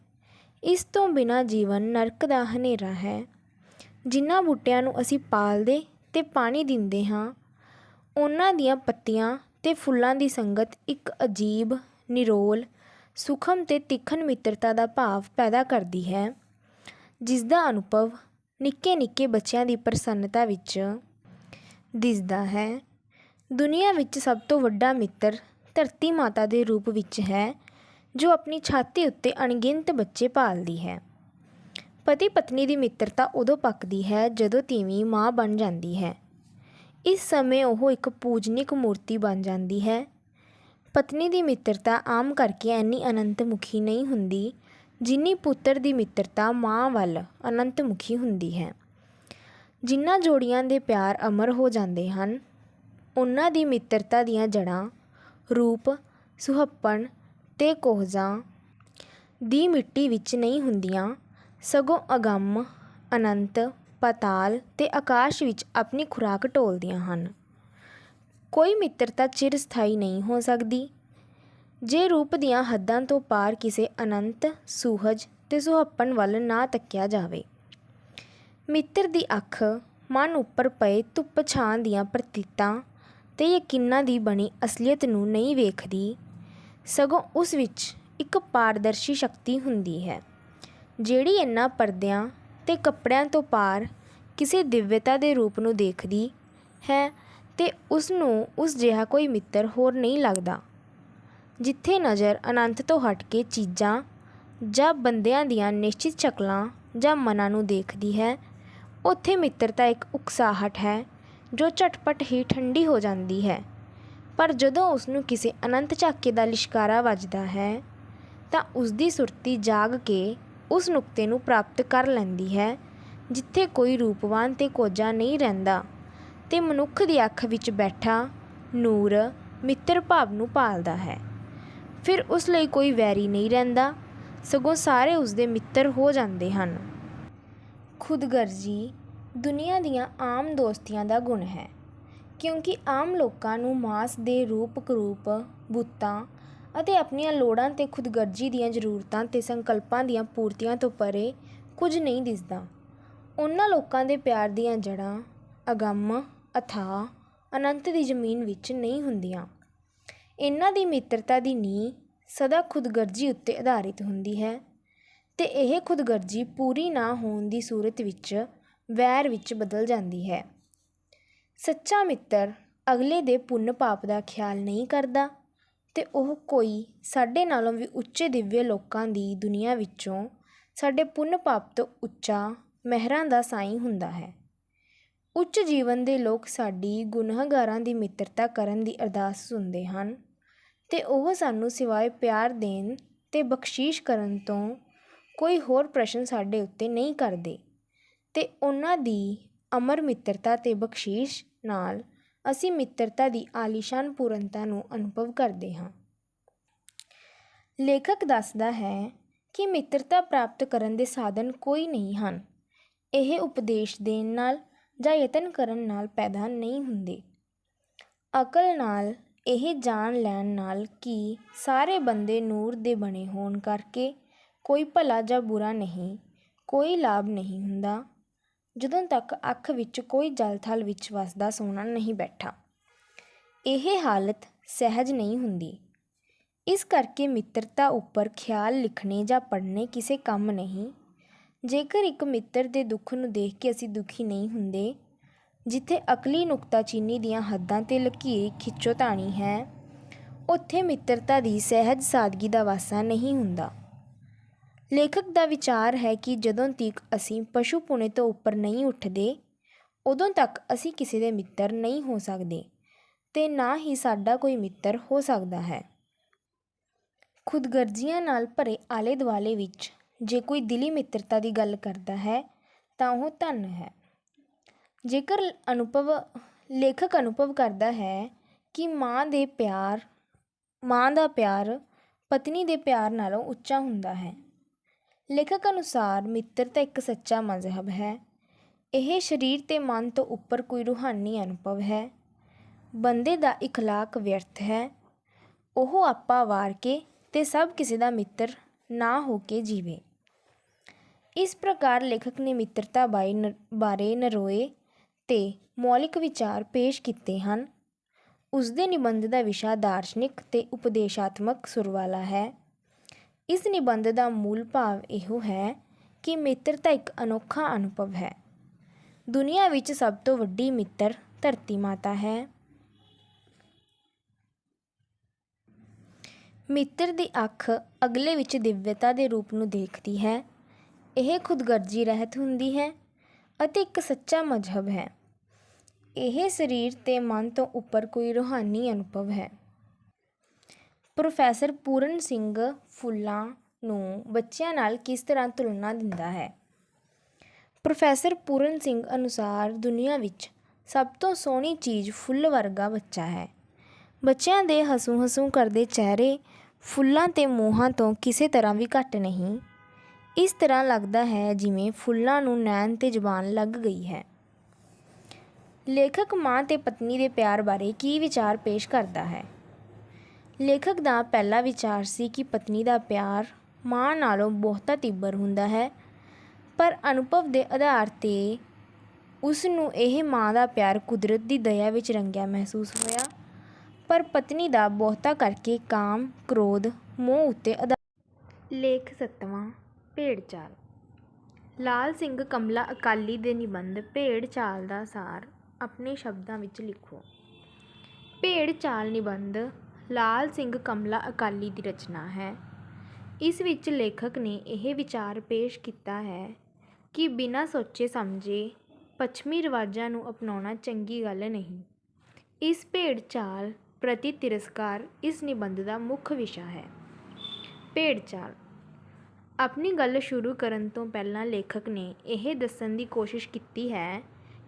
ਇਸ ਤੋਂ ਬਿਨਾਂ ਜੀਵਨ ਨਰਕ ਦਾ ਹਨੇਰਾ ਹੈ। ਜਿਨ੍ਹਾਂ ਬੂਟਿਆਂ ਨੂੰ ਅਸੀਂ ਪਾਲਦੇ ਅਤੇ ਪਾਣੀ ਦਿੰਦੇ ਹਾਂ, ਉਹਨਾਂ ਦੀਆਂ ਪੱਤੀਆਂ ਅਤੇ ਫੁੱਲਾਂ ਦੀ ਸੰਗਤ ਇੱਕ ਅਜੀਬ, ਨਿਰੋਲ, ਸੂਖਮ ਅਤੇ ਤਿੱਖਣ ਮਿੱਤਰਤਾ ਦਾ ਭਾਵ ਪੈਦਾ ਕਰਦੀ ਹੈ, ਜਿਸ ਦਾ ਅਨੁਭਵ ਨਿੱਕੇ ਨਿੱਕੇ ਬੱਚਿਆਂ ਦੀ ਪ੍ਰਸੰਨਤਾ ਵਿੱਚ ਦਿਸਦਾ ਹੈ। ਦੁਨੀਆ ਵਿੱਚ ਸਭ ਤੋਂ ਵੱਡਾ ਮਿੱਤਰ ਧਰਤੀ ਮਾਤਾ ਦੇ ਰੂਪ ਵਿੱਚ ਹੈ, ਜੋ ਆਪਣੀ ਛਾਤੀ ਉੱਤੇ ਅਣਗਿਣਤ ਬੱਚੇ ਪਾਲਦੀ ਹੈ। ਪਤੀ ਪਤਨੀ ਦੀ ਮਿੱਤਰਤਾ ਉਦੋਂ ਪੱਕਦੀ ਹੈ ਜਦੋਂ ਤੀਵੀਂ ਮਾਂ ਬਣ ਜਾਂਦੀ ਹੈ। ਇਸ ਸਮੇਂ ਉਹ ਇੱਕ ਪੂਜਨੀਕ ਮੂਰਤੀ ਬਣ ਜਾਂਦੀ ਹੈ। ਪਤਨੀ ਦੀ ਮਿੱਤਰਤਾ ਆਮ ਕਰਕੇ ਇੰਨੀ ਅਨੰਤ ਮੁਖੀ ਨਹੀਂ ਹੁੰਦੀ ਜਿੰਨੀ ਪੁੱਤਰ ਦੀ ਮਿੱਤਰਤਾ ਮਾਂ ਵੱਲ ਅਨੰਤਮੁਖੀ ਹੁੰਦੀ ਹੈ। ਜਿਨ੍ਹਾਂ ਜੋੜੀਆਂ ਦੇ ਪਿਆਰ ਅਮਰ ਹੋ ਜਾਂਦੇ ਹਨ, ਉਹਨਾਂ ਦੀ ਮਿੱਤਰਤਾ ਦੀਆਂ ਜੜ੍ਹਾਂ ਰੂਪ, ਸੁਹੱਪਣ ਤੇ ਕੋਹਜਾਂ ਦੀ ਮਿੱਟੀ ਵਿੱਚ ਨਹੀਂ ਹੁੰਦੀਆਂ, ਸਗੋਂ ਅਗੰਮ, ਅਨੰਤ, ਪਾਤਾਲ ਤੇ ਆਕਾਸ਼ ਵਿੱਚ ਆਪਣੀ ਖੁਰਾਕ ਟੋਲਦੀਆਂ ਹਨ। ਕੋਈ ਮਿੱਤਰਤਾ ਚਿਰ ਸਥਾਈ ਨਹੀਂ ਹੋ ਸਕਦੀ ਜੇ ਰੂਪ ਦੀਆਂ ਹੱਦਾਂ ਤੋਂ ਪਾਰ ਕਿਸੇ ਅਨੰਤ, ਸੁਹਜ ਤੇ ਸੁਹੱਪਣ ਵੱਲ ਨਾ ਤੱਕਿਆ ਜਾਵੇ। ਮਿੱਤਰ ਦੀ ਅੱਖ ਮਨ ਉੱਪਰ ਪਏ ਧੁੱਪ ਛਾਂ ਦੀਆਂ ਪ੍ਰਤੀਤਾਂ ਤੇ ਯਕੀਨਾਂ ਦੀ ਬਣੀ ਅਸਲੀਅਤ ਨੂੰ ਨਹੀਂ ਵੇਖਦੀ, ਸਗੋਂ ਉਸ ਵਿੱਚ ਇੱਕ ਪਾਰਦਰਸ਼ੀ ਸ਼ਕਤੀ ਹੁੰਦੀ ਹੈ, ਜਿਹੜੀ ਇਹਨਾਂ ਪਰਦਿਆਂ ਤੇ ਕੱਪੜਿਆਂ ਤੋਂ ਪਾਰ ਕਿਸੇ ਦਿਵਯਤਾ ਦੇ ਰੂਪ ਨੂੰ ਦੇਖਦੀ ਹੈ ਤੇ ਉਸ ਨੂੰ ਉਸ ਜਿਹਾ ਕੋਈ ਮਿੱਤਰ ਹੋਰ ਨਹੀਂ ਲੱਗਦਾ। ਜਿੱਥੇ ਨਜ਼ਰ ਅਨੰਤ ਤੋਂ ਹਟ ਕੇ ਚੀਜ਼ਾਂ ਜਾਂ ਬੰਦਿਆਂ ਦੀਆਂ ਨਿਸ਼ਚਿਤ ਸ਼ਕਲਾਂ ਜਾਂ ਮਨਾਂ ਨੂੰ ਦੇਖਦੀ ਹੈ, ਉੱਥੇ ਮਿੱਤਰਤਾ ਇੱਕ ਉਕਸਾਹਟ ਹੈ ਜੋ ਝਟਪਟ ਹੀ ਠੰਡੀ ਹੋ ਜਾਂਦੀ ਹੈ। ਪਰ ਜਦੋਂ ਉਸ ਨੂੰ ਕਿਸੇ ਅਨੰਤ ਝਾਕੇ ਦਾ ਲਿਸ਼ਕਾਰਾ ਵੱਜਦਾ ਹੈ ਤਾਂ ਉਸਦੀ ਸੁਰਤੀ ਜਾਗ ਕੇ ਉਸ ਨੁਕਤੇ ਨੂੰ ਪ੍ਰਾਪਤ ਕਰ ਲੈਂਦੀ ਹੈ ਜਿੱਥੇ ਕੋਈ ਰੂਪਵਾਨ ਤੇ ਕੋਝਾ ਨਹੀਂ ਰਹਿੰਦਾ ਤੇ ਮਨੁੱਖ ਦੀ ਅੱਖ ਵਿੱਚ ਬੈਠਾ ਨੂਰ ਮਿੱਤਰ ਭਾਵ ਨੂੰ ਪਾਲਦਾ ਹੈ। ਫਿਰ ਉਸ ਲਈ ਕੋਈ ਵੈਰੀ ਨਹੀਂ ਰਹਿੰਦਾ, ਸਗੋਂ ਸਾਰੇ ਉਸਦੇ ਮਿੱਤਰ ਹੋ ਜਾਂਦੇ ਹਨ। ਖੁਦਗਰਜ਼ੀ ਦੁਨੀਆ ਦੀਆਂ ਆਮ ਦੋਸਤੀਆਂ ਦਾ ਗੁਣ ਹੈ, ਕਿਉਂਕਿ ਆਮ ਲੋਕਾਂ ਨੂੰ ਮਾਸ ਦੇ ਰੂਪ ਕਰੂਪ, ਬੁੱਤਾਂ ਅਤੇ ਆਪਣੀਆਂ ਲੋੜਾਂ ਤੇ ਖੁਦਗਰਜ਼ੀ ਦੀਆਂ ਜ਼ਰੂਰਤਾਂ ਤੇ ਸੰਕਲਪਾਂ ਦੀਆਂ ਪੂਰਤੀਆਂ ਤੋਂ ਪਰੇ ਕੁਝ ਨਹੀਂ ਦਿਸਦਾ। ਉਹਨਾਂ ਲੋਕਾਂ ਦੇ ਪਿਆਰ ਦੀਆਂ ਜੜ੍ਹਾਂ ਅਗੰਮ, ਅਥਾਹ, ਅਨੰਤ ਦੀ ਜ਼ਮੀਨ ਵਿੱਚ ਨਹੀਂ ਹੁੰਦੀਆਂ। ਇਹਨਾਂ ਦੀ ਮਿੱਤਰਤਾ ਦੀ ਨੀਂਹ ਸਦਾ ਖੁਦਗਰਜ਼ੀ ਉੱਤੇ ਆਧਾਰਿਤ ਹੁੰਦੀ ਹੈ ਤੇ ਇਹ ਖੁਦਗਰਜ਼ੀ ਪੂਰੀ ਨਾ ਹੋਣ ਦੀ ਸੂਰਤ ਵਿੱਚ ਵੈਰ ਵਿੱਚ ਬਦਲ ਜਾਂਦੀ ਹੈ। ਸੱਚਾ ਮਿੱਤਰ ਅਗਲੇ ਦੇ ਪੁੰਨ ਪਾਪ ਦਾ ਖਿਆਲ ਨਹੀਂ ਕਰਦਾ ਤੇ ਉਹ ਕੋਈ ਸਾਡੇ ਨਾਲੋਂ ਵੀ ਉੱਚੇ ਦਿਵਯ ਲੋਕਾਂ ਦੀ ਦੁਨੀਆ ਵਿੱਚੋਂ ਸਾਡੇ ਪੁੰਨ ਪਾਪ ਤੋਂ ਉੱਚਾ ਮਹਿਰਾਂ ਦਾ ਸਾਈਂ ਹੁੰਦਾ ਹੈ। ਉੱਚ ਜੀਵਨ ਦੇ ਲੋਕ ਸਾਡੀ ਗੁਨਾਹਗਾਰਾਂ ਦੀ ਮਿੱਤਰਤਾ ਕਰਨ ਦੀ ਅਰਦਾਸ ਸੁਣਦੇ ਹਨ ਤੇ ਉਹ ਸਾਨੂੰ ਸਿਵਾਏ ਪਿਆਰ ਦੇਣ ਤੇ ਬਖਸ਼ੀਸ਼ ਕਰਨ ਤੋਂ ਕੋਈ ਹੋਰ ਪ੍ਰਸ਼ਨ ਸਾਡੇ ਉੱਤੇ ਨਹੀਂ ਕਰਦੇ ਤੇ ਉਹਨਾਂ ਦੀ ਅਮਰ ਮਿੱਤਰਤਾ ਤੇ ਬਖਸ਼ੀਸ਼ ਨਾਲ ਅਸੀਂ ਮਿੱਤਰਤਾ ਦੀ ਆਲੀਸ਼ਾਨ ਪੂਰਨਤਾ ਨੂੰ ਅਨੁਭਵ ਕਰਦੇ ਹਾਂ। ਲੇਖਕ ਦੱਸਦਾ ਹੈ ਕਿ ਮਿੱਤਰਤਾ ਪ੍ਰਾਪਤ ਕਰਨ ਦੇ ਸਾਧਨ ਕੋਈ ਨਹੀਂ ਹਨ। ਇਹ ਉਪਦੇਸ਼ ਦੇਣ ਨਾਲ ਜਾਂ ਯਤਨ ਕਰਨ ਨਾਲ ਪੈਦਾ ਨਹੀਂ ਹੁੰਦੇ। ਅਕਲ ਨਾਲ, ਇਹ ਜਾਣ ਲੈਣ ਨਾਲ ਕਿ ਸਾਰੇ ਬੰਦੇ ਨੂਰ ਦੇ ਬਣੇ ਹੋਣ ਕਰਕੇ ਕੋਈ ਭਲਾ ਜਾਂ ਬੁਰਾ ਨਹੀਂ, ਕੋਈ ਲਾਭ ਨਹੀਂ ਹੁੰਦਾ, ਜਦੋਂ ਤੱਕ ਅੱਖ ਵਿੱਚ ਕੋਈ ਜਲ ਥਲ ਵਿੱਚ ਵਸਦਾ ਸੋਨਾ ਨਹੀਂ ਬੈਠਾ। ਇਹ ਹਾਲਤ ਸਹਿਜ ਨਹੀਂ ਹੁੰਦੀ। ਇਸ ਕਰਕੇ ਮਿੱਤਰਤਾ ਉੱਪਰ ਖਿਆਲ ਲਿਖਣੇ ਜਾਂ ਪੜ੍ਹਨੇ ਕਿਸੇ ਕੰਮ ਨਹੀਂ। ਜੇਕਰ ਇੱਕ ਮਿੱਤਰ ਦੇ ਦੁੱਖ ਨੂੰ ਦੇਖ ਕੇ ਅਸੀਂ ਦੁਖੀ ਨਹੀਂ ਹੁੰਦੇ, ਜਿੱਥੇ ਅਕਲੀ ਨੁਕਤਾਚੀਨੀ ਦੀਆਂ ਹੱਦਾਂ 'ਤੇ ਲਕੀਰ ਖਿੱਚੋਤਾਣੀ ਹੈ, ਉੱਥੇ ਮਿੱਤਰਤਾ ਦੀ ਸਹਿਜ ਸਾਦਗੀ ਦਾ ਵਾਸਾ ਨਹੀਂ ਹੁੰਦਾ। ਲੇਖਕ ਦਾ ਵਿਚਾਰ ਹੈ ਕਿ ਜਦੋਂ ਤੱਕ ਅਸੀਂ ਪਸ਼ੂ ਪੁਣੇ ਤੋਂ ਉੱਪਰ ਨਹੀਂ ਉੱਠਦੇ, ਉਦੋਂ ਤੱਕ ਅਸੀਂ ਕਿਸੇ ਦੇ ਮਿੱਤਰ ਨਹੀਂ ਹੋ ਸਕਦੇ ਤੇ ਨਾ ਹੀ ਸਾਡਾ ਕੋਈ ਮਿੱਤਰ ਹੋ ਸਕਦਾ ਹੈ। ਖੁਦਗਰਜ਼ੀਆਂ ਨਾਲ ਭਰੇ ਆਲੇ ਦੁਆਲੇ ਵਿੱਚ ਜੇ ਕੋਈ ਦਿਲੀ ਮਿੱਤਰਤਾ ਦੀ ਗੱਲ ਕਰਦਾ ਹੈ ਤਾਂ ਉਹ ਧਨ ਹੈ। ਜੇਕਰ ਲੇਖਕ ਅਨੁਭਵ ਕਰਦਾ ਹੈ ਕਿ ਮਾਂ ਦਾ ਪਿਆਰ ਪਤਨੀ ਦੇ ਪਿਆਰ ਨਾਲੋਂ ਉੱਚਾ ਹੁੰਦਾ ਹੈ। ਲੇਖਕ ਅਨੁਸਾਰ ਮਿੱਤਰਤਾ ਇੱਕ ਸੱਚਾ ਮਜ਼ਹਬ ਹੈ। ਇਹ ਸਰੀਰ ਤੇ ਮਨ ਤੋਂ ਉੱਪਰ ਕੋਈ ਰੂਹਾਨੀ ਅਨੁਭਵ ਹੈ। ਬੰਦੇ ਦਾ ਇਖਲਾਕ ਵਿਅਰਥ ਹੈ। ਉਹ ਆਪਾ ਵਾਰ ਕੇ ਤੇ ਸਭ ਕਿਸੇ ਦਾ ਮਿੱਤਰ ਨਾ ਹੋ ਕੇ ਜੀਵੇ। ਇਸ ਪ੍ਰਕਾਰ ਲੇਖਕ ਨੇ ਮਿੱਤਰਤਾ ਬਾਰੇ ਨਰੋਏ ਤੇ ਮੌਲਿਕ ਵਿਚਾਰ ਪੇਸ਼ ਕੀਤੇ ਹਨ। ਉਸਦੇ ਨਿਬੰਧ ਦਾ ਵਿਸ਼ਾ ਦਾਰਸ਼ਨਿਕ ਤੇ ਉਪਦੇਸ਼ਾਤਮਕ ਸੁਰ ਵਾਲਾ ਹੈ। ਇਸ ਨਿਬੰਧ ਦਾ ਮੂਲ ਭਾਵ ਇਹੋ ਹੈ ਕਿ ਮਿੱਤਰਤਾ ਇੱਕ ਅਨੋਖਾ ਅਨੁਭਵ ਹੈ। ਦੁਨੀਆ ਵਿੱਚ ਸਭ ਤੋਂ ਵੱਡੀ ਮਿੱਤਰ ਧਰਤੀ ਮਾਤਾ ਹੈ। ਮਿੱਤਰ ਦੀ ਅੱਖ ਅਗਲੇ ਵਿੱਚ ਦਿਵਯਤਾ ਦੇ ਰੂਪ ਨੂੰ ਦੇਖਦੀ ਹੈ। ਇਹ ਖੁਦਗਰਜ਼ੀ ਰਹਿਤ ਹੁੰਦੀ ਹੈ ਅਤੇ ਇੱਕ ਸੱਚਾ ਮਜ਼ਹਬ ਹੈ। ਇਹ ਸਰੀਰ ਤੇ ਮਨ ਤੋਂ ਉੱਪਰ ਕੋਈ ਰੂਹਾਨੀ ਅਨੁਭਵ ਹੈ। ਪ੍ਰੋਫੈਸਰ ਪੂਰਨ ਸਿੰਘ ਫੁੱਲਾਂ ਨੂੰ ਬੱਚਿਆਂ ਨਾਲ ਕਿਸ ਤਰ੍ਹਾਂ ਤੁਲਨਾ ਦਿੰਦਾ ਹੈ। ਪ੍ਰੋਫੈਸਰ ਪੂਰਨ ਸਿੰਘ ਅਨੁਸਾਰ ਦੁਨੀਆ ਵਿੱਚ ਸਭ ਤੋਂ ਸੋਹਣੀ ਚੀਜ਼ ਫੁੱਲ ਵਰਗਾ ਬੱਚਾ ਹੈ। ਬੱਚਿਆਂ ਦੇ ਹਸੂੰ ਹਸੂੰ ਕਰਦੇ ਚਿਹਰੇ ਫੁੱਲਾਂ ਤੇ ਮੋਹਾਂ ਤੋਂ ਕਿਸੇ ਤਰ੍ਹਾਂ ਵੀ ਘੱਟ ਨਹੀਂ। ਇਸ ਤਰ੍ਹਾਂ ਲੱਗਦਾ ਹੈ ਜਿਵੇਂ ਫੁੱਲਾਂ ਨੂੰ ਨੈਣ ਤੇ ਜ਼ੁਬਾਨ ਲੱਗ ਗਈ ਹੈ। ਲੇਖਕ ਮਾਂ ਤੇ ਪਤਨੀ ਦੇ ਪਿਆਰ ਬਾਰੇ ਕੀ ਵਿਚਾਰ ਪੇਸ਼ ਕਰਦਾ ਹੈ। ਲੇਖਕ ਦਾ ਪਹਿਲਾ ਵਿਚਾਰ ਸੀ ਕਿ ਪਤਨੀ ਦਾ ਪਿਆਰ ਮਾਂ ਨਾਲੋਂ ਬਹੁਤਾ ਤੀਬਰ ਹੁੰਦਾ ਹੈ, ਪਰ ਅਨੁਭਵ ਦੇ ਆਧਾਰ 'ਤੇ ਉਸ ਨੂੰ ਇਹ ਮਾਂ ਦਾ ਪਿਆਰ ਕੁਦਰਤ ਦੀ ਦਇਆ ਵਿੱਚ ਰੰਗਿਆ ਮਹਿਸੂਸ ਹੋਇਆ, ਪਰ ਪਤਨੀ ਦਾ ਬਹੁਤਾ ਕਰਕੇ ਕਾਮ, ਕ੍ਰੋਧ, ਮੋਹ ਉੱਤੇ ਆਧਾਰਿਤ। ਲੇਖ 7ਵਾਂ ਭੇਡ ਚਾਲ। ਲਾਲ ਸਿੰਘ ਕਮਲਾ ਅਕਾਲੀ ਦੇ ਨਿਬੰਧ ਭੇਡ ਚਾਲ ਦਾ ਸਾਰ ਆਪਣੇ ਸ਼ਬਦਾਂ ਵਿੱਚ ਲਿਖੋ। ਭੇਡ ਚਾਲ ਨਿਬੰਧ ਲਾਲ ਸਿੰਘ ਕਮਲਾ ਅਕਾਲੀ ਦੀ ਰਚਨਾ ਹੈ। ਇਸ ਵਿੱਚ ਲੇਖਕ ਨੇ ਇਹ ਵਿਚਾਰ ਪੇਸ਼ ਕੀਤਾ ਹੈ ਕਿ ਬਿਨਾਂ ਸੋਚੇ ਸਮਝੇ ਪੱਛਮੀ ਰਿਵਾਜ਼ਾਂ ਨੂੰ ਅਪਣਾਉਣਾ ਚੰਗੀ ਗੱਲ ਨਹੀਂ। ਇਸ ਭੇਡ ਚਾਲ ਪ੍ਰਤੀ ਤਿਰਸਕਾਰ ਇਸ ਨਿਬੰਧ ਦਾ ਮੁੱਖ ਵਿਸ਼ਾ ਹੈ। ਭੇਡ ਚਾਲ। ਆਪਣੀ ਗੱਲ ਸ਼ੁਰੂ ਕਰਨ ਤੋਂ ਪਹਿਲਾਂ ਲੇਖਕ ਨੇ ਇਹ ਦੱਸਣ ਦੀ ਕੋਸ਼ਿਸ਼ ਕੀਤੀ ਹੈ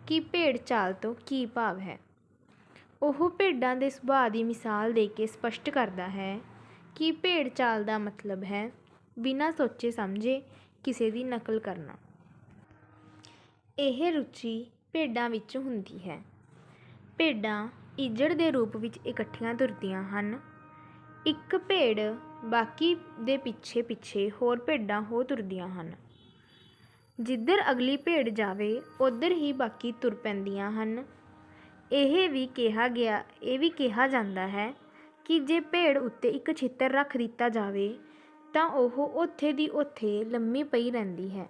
ਕਿ ਭੇਡ ਚਾਲ ਤੋਂ ਕੀ ਭਾਵ ਹੈ। ਉਹ ਭੇਡਾਂ ਦੇ ਸੁਭਾਅ ਦੀ ਮਿਸਾਲ ਦੇ ਕੇ ਸਪਸ਼ਟ ਕਰਦਾ ਹੈ ਕਿ ਭੇਡ ਚਾਲ ਦਾ ਮਤਲਬ ਹੈ ਬਿਨਾਂ ਸੋਚੇ ਸਮਝੇ ਕਿਸੇ ਦੀ ਨਕਲ ਕਰਨਾ। ਇਹ ਰੁਚੀ ਭੇਡਾਂ ਵਿੱਚ ਹੁੰਦੀ ਹੈ। ਭੇਡਾਂ ਇੱਜੜ ਦੇ ਰੂਪ ਵਿੱਚ ਇਕੱਠੀਆਂ ਤੁਰਦੀਆਂ ਹਨ। ਇੱਕ ਭੇਡ ਬਾਕੀ ਦੇ ਪਿੱਛੇ ਪਿੱਛੇ ਹੋਰ ਭੇਡਾਂ ਹੋ ਤੁਰਦੀਆਂ ਹਨ। ਜਿੱਧਰ ਅਗਲੀ ਭੇਡ ਜਾਵੇ ਉੱਧਰ ਹੀ ਬਾਕੀ ਤੁਰ ਪੈਂਦੀਆਂ ਹਨ। ਇਹ ਵੀ ਕਿਹਾ ਜਾਂਦਾ ਹੈ ਕਿ ਜੇ ਭੇਡ ਉੱਤੇ ਇੱਕ ਛਿੱਤਰ ਰੱਖ ਦਿੱਤਾ ਜਾਵੇ ਤਾਂ ਉਹ ਉੱਥੇ ਦੀ ਉੱਥੇ ਲੰਮੀ ਪਈ ਰਹਿੰਦੀ ਹੈ।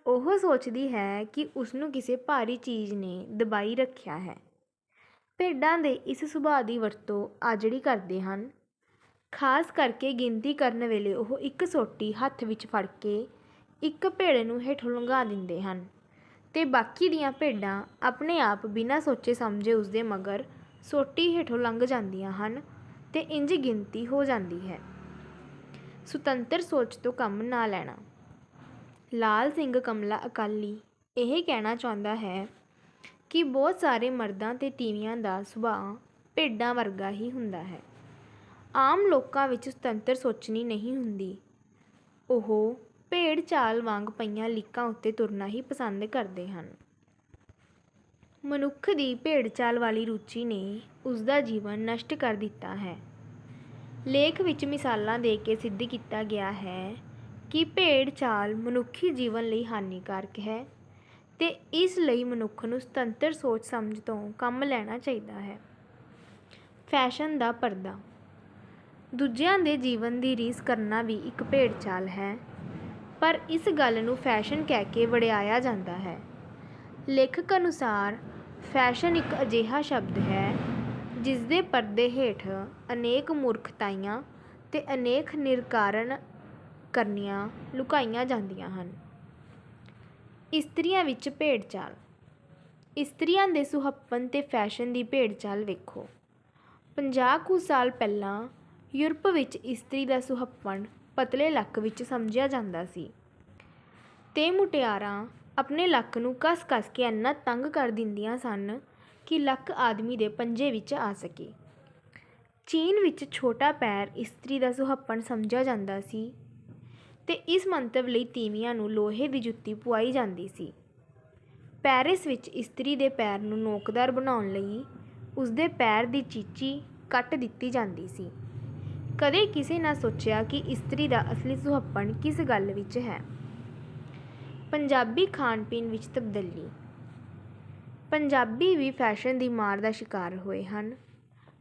ਉਹ ਸੋਚਦੀ ਹੈ ਕਿ ਉਸਨੂੰ ਕਿਸੇ ਭਾਰੀ ਚੀਜ਼ ਨੇ ਦਬਾਈ ਰੱਖਿਆ ਹੈ। ਭੇਡਾਂ ਦੇ ਇਸ ਸੁਭਾਅ ਦੀ ਵਰਤੋਂ ਆਜੜੀ ਕਰਦੇ ਹਨ। ਖਾਸ ਕਰਕੇ ਗਿਣਤੀ ਕਰਨ ਵੇਲੇ ਉਹ ਇੱਕ ਸੋਟੀ ਹੱਥ ਵਿੱਚ ਫੜ ਕੇ ਇੱਕ ਭੇਡ ਨੂੰ ਹੇਠੋਂ ਲੰਘਾ ਦਿੰਦੇ ਹਨ ਤੇ ਬਾਕੀ ਦੀਆਂ ਭੇਡਾਂ ਆਪਣੇ ਆਪ ਬਿਨਾਂ ਸੋਚੇ ਸਮਝੇ ਉਸਦੇ ਮਗਰ ਸੋਟੀ ਹੇਠੋਂ ਲੰਘ ਜਾਂਦੀਆਂ ਹਨ ਤੇ ਇੰਝ ਗਿਣਤੀ ਹੋ ਜਾਂਦੀ ਹੈ। ਸੁਤੰਤਰ ਸੋਚ ਤੋਂ ਕੰਮ ਨਾ ਲੈਣਾ। ਲਾਲ ਸਿੰਘ ਕਮਲਾ ਅਕਾਲੀ ਇਹ ਕਹਿਣਾ ਚਾਹੁੰਦਾ ਹੈ ਕਿ ਬਹੁਤ ਸਾਰੇ ਮਰਦਾਂ ਤੇ ਤੀਵੀਆਂ ਦਾ ਸੁਭਾਅ ਭੇਡਾਂ ਵਰਗਾ ਹੀ ਹੁੰਦਾ ਹੈ। ਆਮ ਲੋਕਾਂ ਵਿੱਚ ਸੁਤੰਤਰ ਸੋਚਣੀ ਨਹੀਂ ਹੁੰਦੀ। ਉਹ ਭੇਡ ਚਾਲ ਵਾਂਗ ਪਈਆਂ ਲੀਕਾਂ ਉੱਤੇ ਤੁਰਨਾ ਹੀ ਪਸੰਦ ਕਰਦੇ ਹਨ। ਮਨੁੱਖ ਦੀ ਭੇਡ ਚਾਲ ਵਾਲੀ ਰੁਚੀ ਨੇ ਉਸਦਾ ਜੀਵਨ ਨਸ਼ਟ ਕਰ ਦਿੱਤਾ ਹੈ। ਲੇਖ ਵਿੱਚ ਮਿਸਾਲਾਂ ਦੇ ਕੇ ਸਿੱਧ ਕੀਤਾ ਗਿਆ ਹੈ ਕਿ ਭੇਡ ਚਾਲ ਮਨੁੱਖੀ ਜੀਵਨ ਲਈ ਹਾਨੀਕਾਰਕ ਹੈ ਤੇ ਇਸ ਲਈ ਮਨੁੱਖ ਨੂੰ ਸੁਤੰਤਰ ਸੋਚ ਸਮਝ ਤੋਂ ਕੰਮ ਲੈਣਾ ਚਾਹੀਦਾ ਹੈ। ਫੈਸ਼ਨ ਦਾ ਪਰਦਾ। ਦੂਜਿਆਂ ਦੇ ਜੀਵਨ ਦੀ ਰੀਸ ਕਰਨਾ ਵੀ ਇੱਕ ਭੇਡ ਚਾਲ ਹੈ, ਪਰ ਇਸ ਗੱਲ ਨੂੰ ਫੈਸ਼ਨ ਕਹਿ ਕੇ ਵਡਿਆਇਆ ਜਾਂਦਾ ਹੈ। ਲੇਖਕ ਅਨੁਸਾਰ ਫੈਸ਼ਨ ਇੱਕ ਅਜਿਹਾ ਸ਼ਬਦ ਹੈ ਜਿਸ ਦੇ ਪਰਦੇ ਹੇਠ ਅਨੇਕ ਮੂਰਖਤਾਈਆਂ ਤੇ ਅਨੇਕ ਨਿਰਕਾਰਨ ਕਰਨੀਆਂ ਲੁਕਾਈਆਂ ਜਾਂਦੀਆਂ ਹਨ। ਇਸਤਰੀਆਂ ਵਿੱਚ ਭੇਡ ਚਾਲ। ਇਸਤਰੀਆਂ ਦੇ ਸੁਹੱਪਣ ਤੇ ਫੈਸ਼ਨ ਦੀ ਭੇਡ ਚਾਲ ਵੇਖੋ। 50 ਕੁ ਸਾਲ ਪਹਿਲਾਂ ਯੂਰਪ ਵਿੱਚ ਇਸਤਰੀ ਦਾ ਸੁਹੱਪਣ ਪਤਲੇ ਲੱਕ ਵਿੱਚ ਸਮਝਿਆ ਜਾਂਦਾ ਸੀ ਤੇ ਮੁਟਿਆਰਾਂ ਆਪਣੇ ਲੱਕ ਨੂੰ ਕੱਸ ਕੇ ਇੰਨਾ ਤੰਗ ਕਰ ਦਿੰਦੀਆਂ ਸਨ ਕਿ ਲੱਕ ਆਦਮੀ ਦੇ ਪੰਜੇ ਵਿੱਚ ਆ ਸਕੇ। ਚੀਨ ਵਿੱਚ ਛੋਟਾ ਪੈਰ ਇਸਤਰੀ ਦਾ ਸੁਹੱਪਣ ਸਮਝਿਆ ਜਾਂਦਾ ਸੀ ਤੇ ਇਸ ਮੰਤਵ ਲਈ ਤੀਵੀਆਂ ਨੂੰ ਲੋਹੇ ਦੀ ਜੁੱਤੀ ਪੁਆਈ ਜਾਂਦੀ ਸੀ। ਪੈਰਿਸ ਵਿੱਚ ਇਸਤਰੀ ਦੇ ਪੈਰ ਨੂੰ ਨੋਕਦਾਰ ਬਣਾਉਣ ਲਈ ਉਸਦੇ ਪੈਰ ਦੀ ਚੀਚੀ ਕੱਟ ਦਿੱਤੀ ਜਾਂਦੀ ਸੀ। ਕਦੇ ਕਿਸੇ ਨਾ ਸੋਚਿਆ ਕਿ ਇਸਤਰੀ ਦਾ ਅਸਲੀ ਸੁਹੱਪਣ ਕਿਸ ਗੱਲ ਵਿੱਚ ਹੈ। ਪੰਜਾਬੀ ਖਾਣ ਪੀਣ ਵਿੱਚ ਤਬਦੀਲੀ। ਪੰਜਾਬੀ ਵੀ ਫੈਸ਼ਨ ਦੀ ਮਾਰ ਦਾ ਸ਼ਿਕਾਰ ਹੋਏ ਹਨ।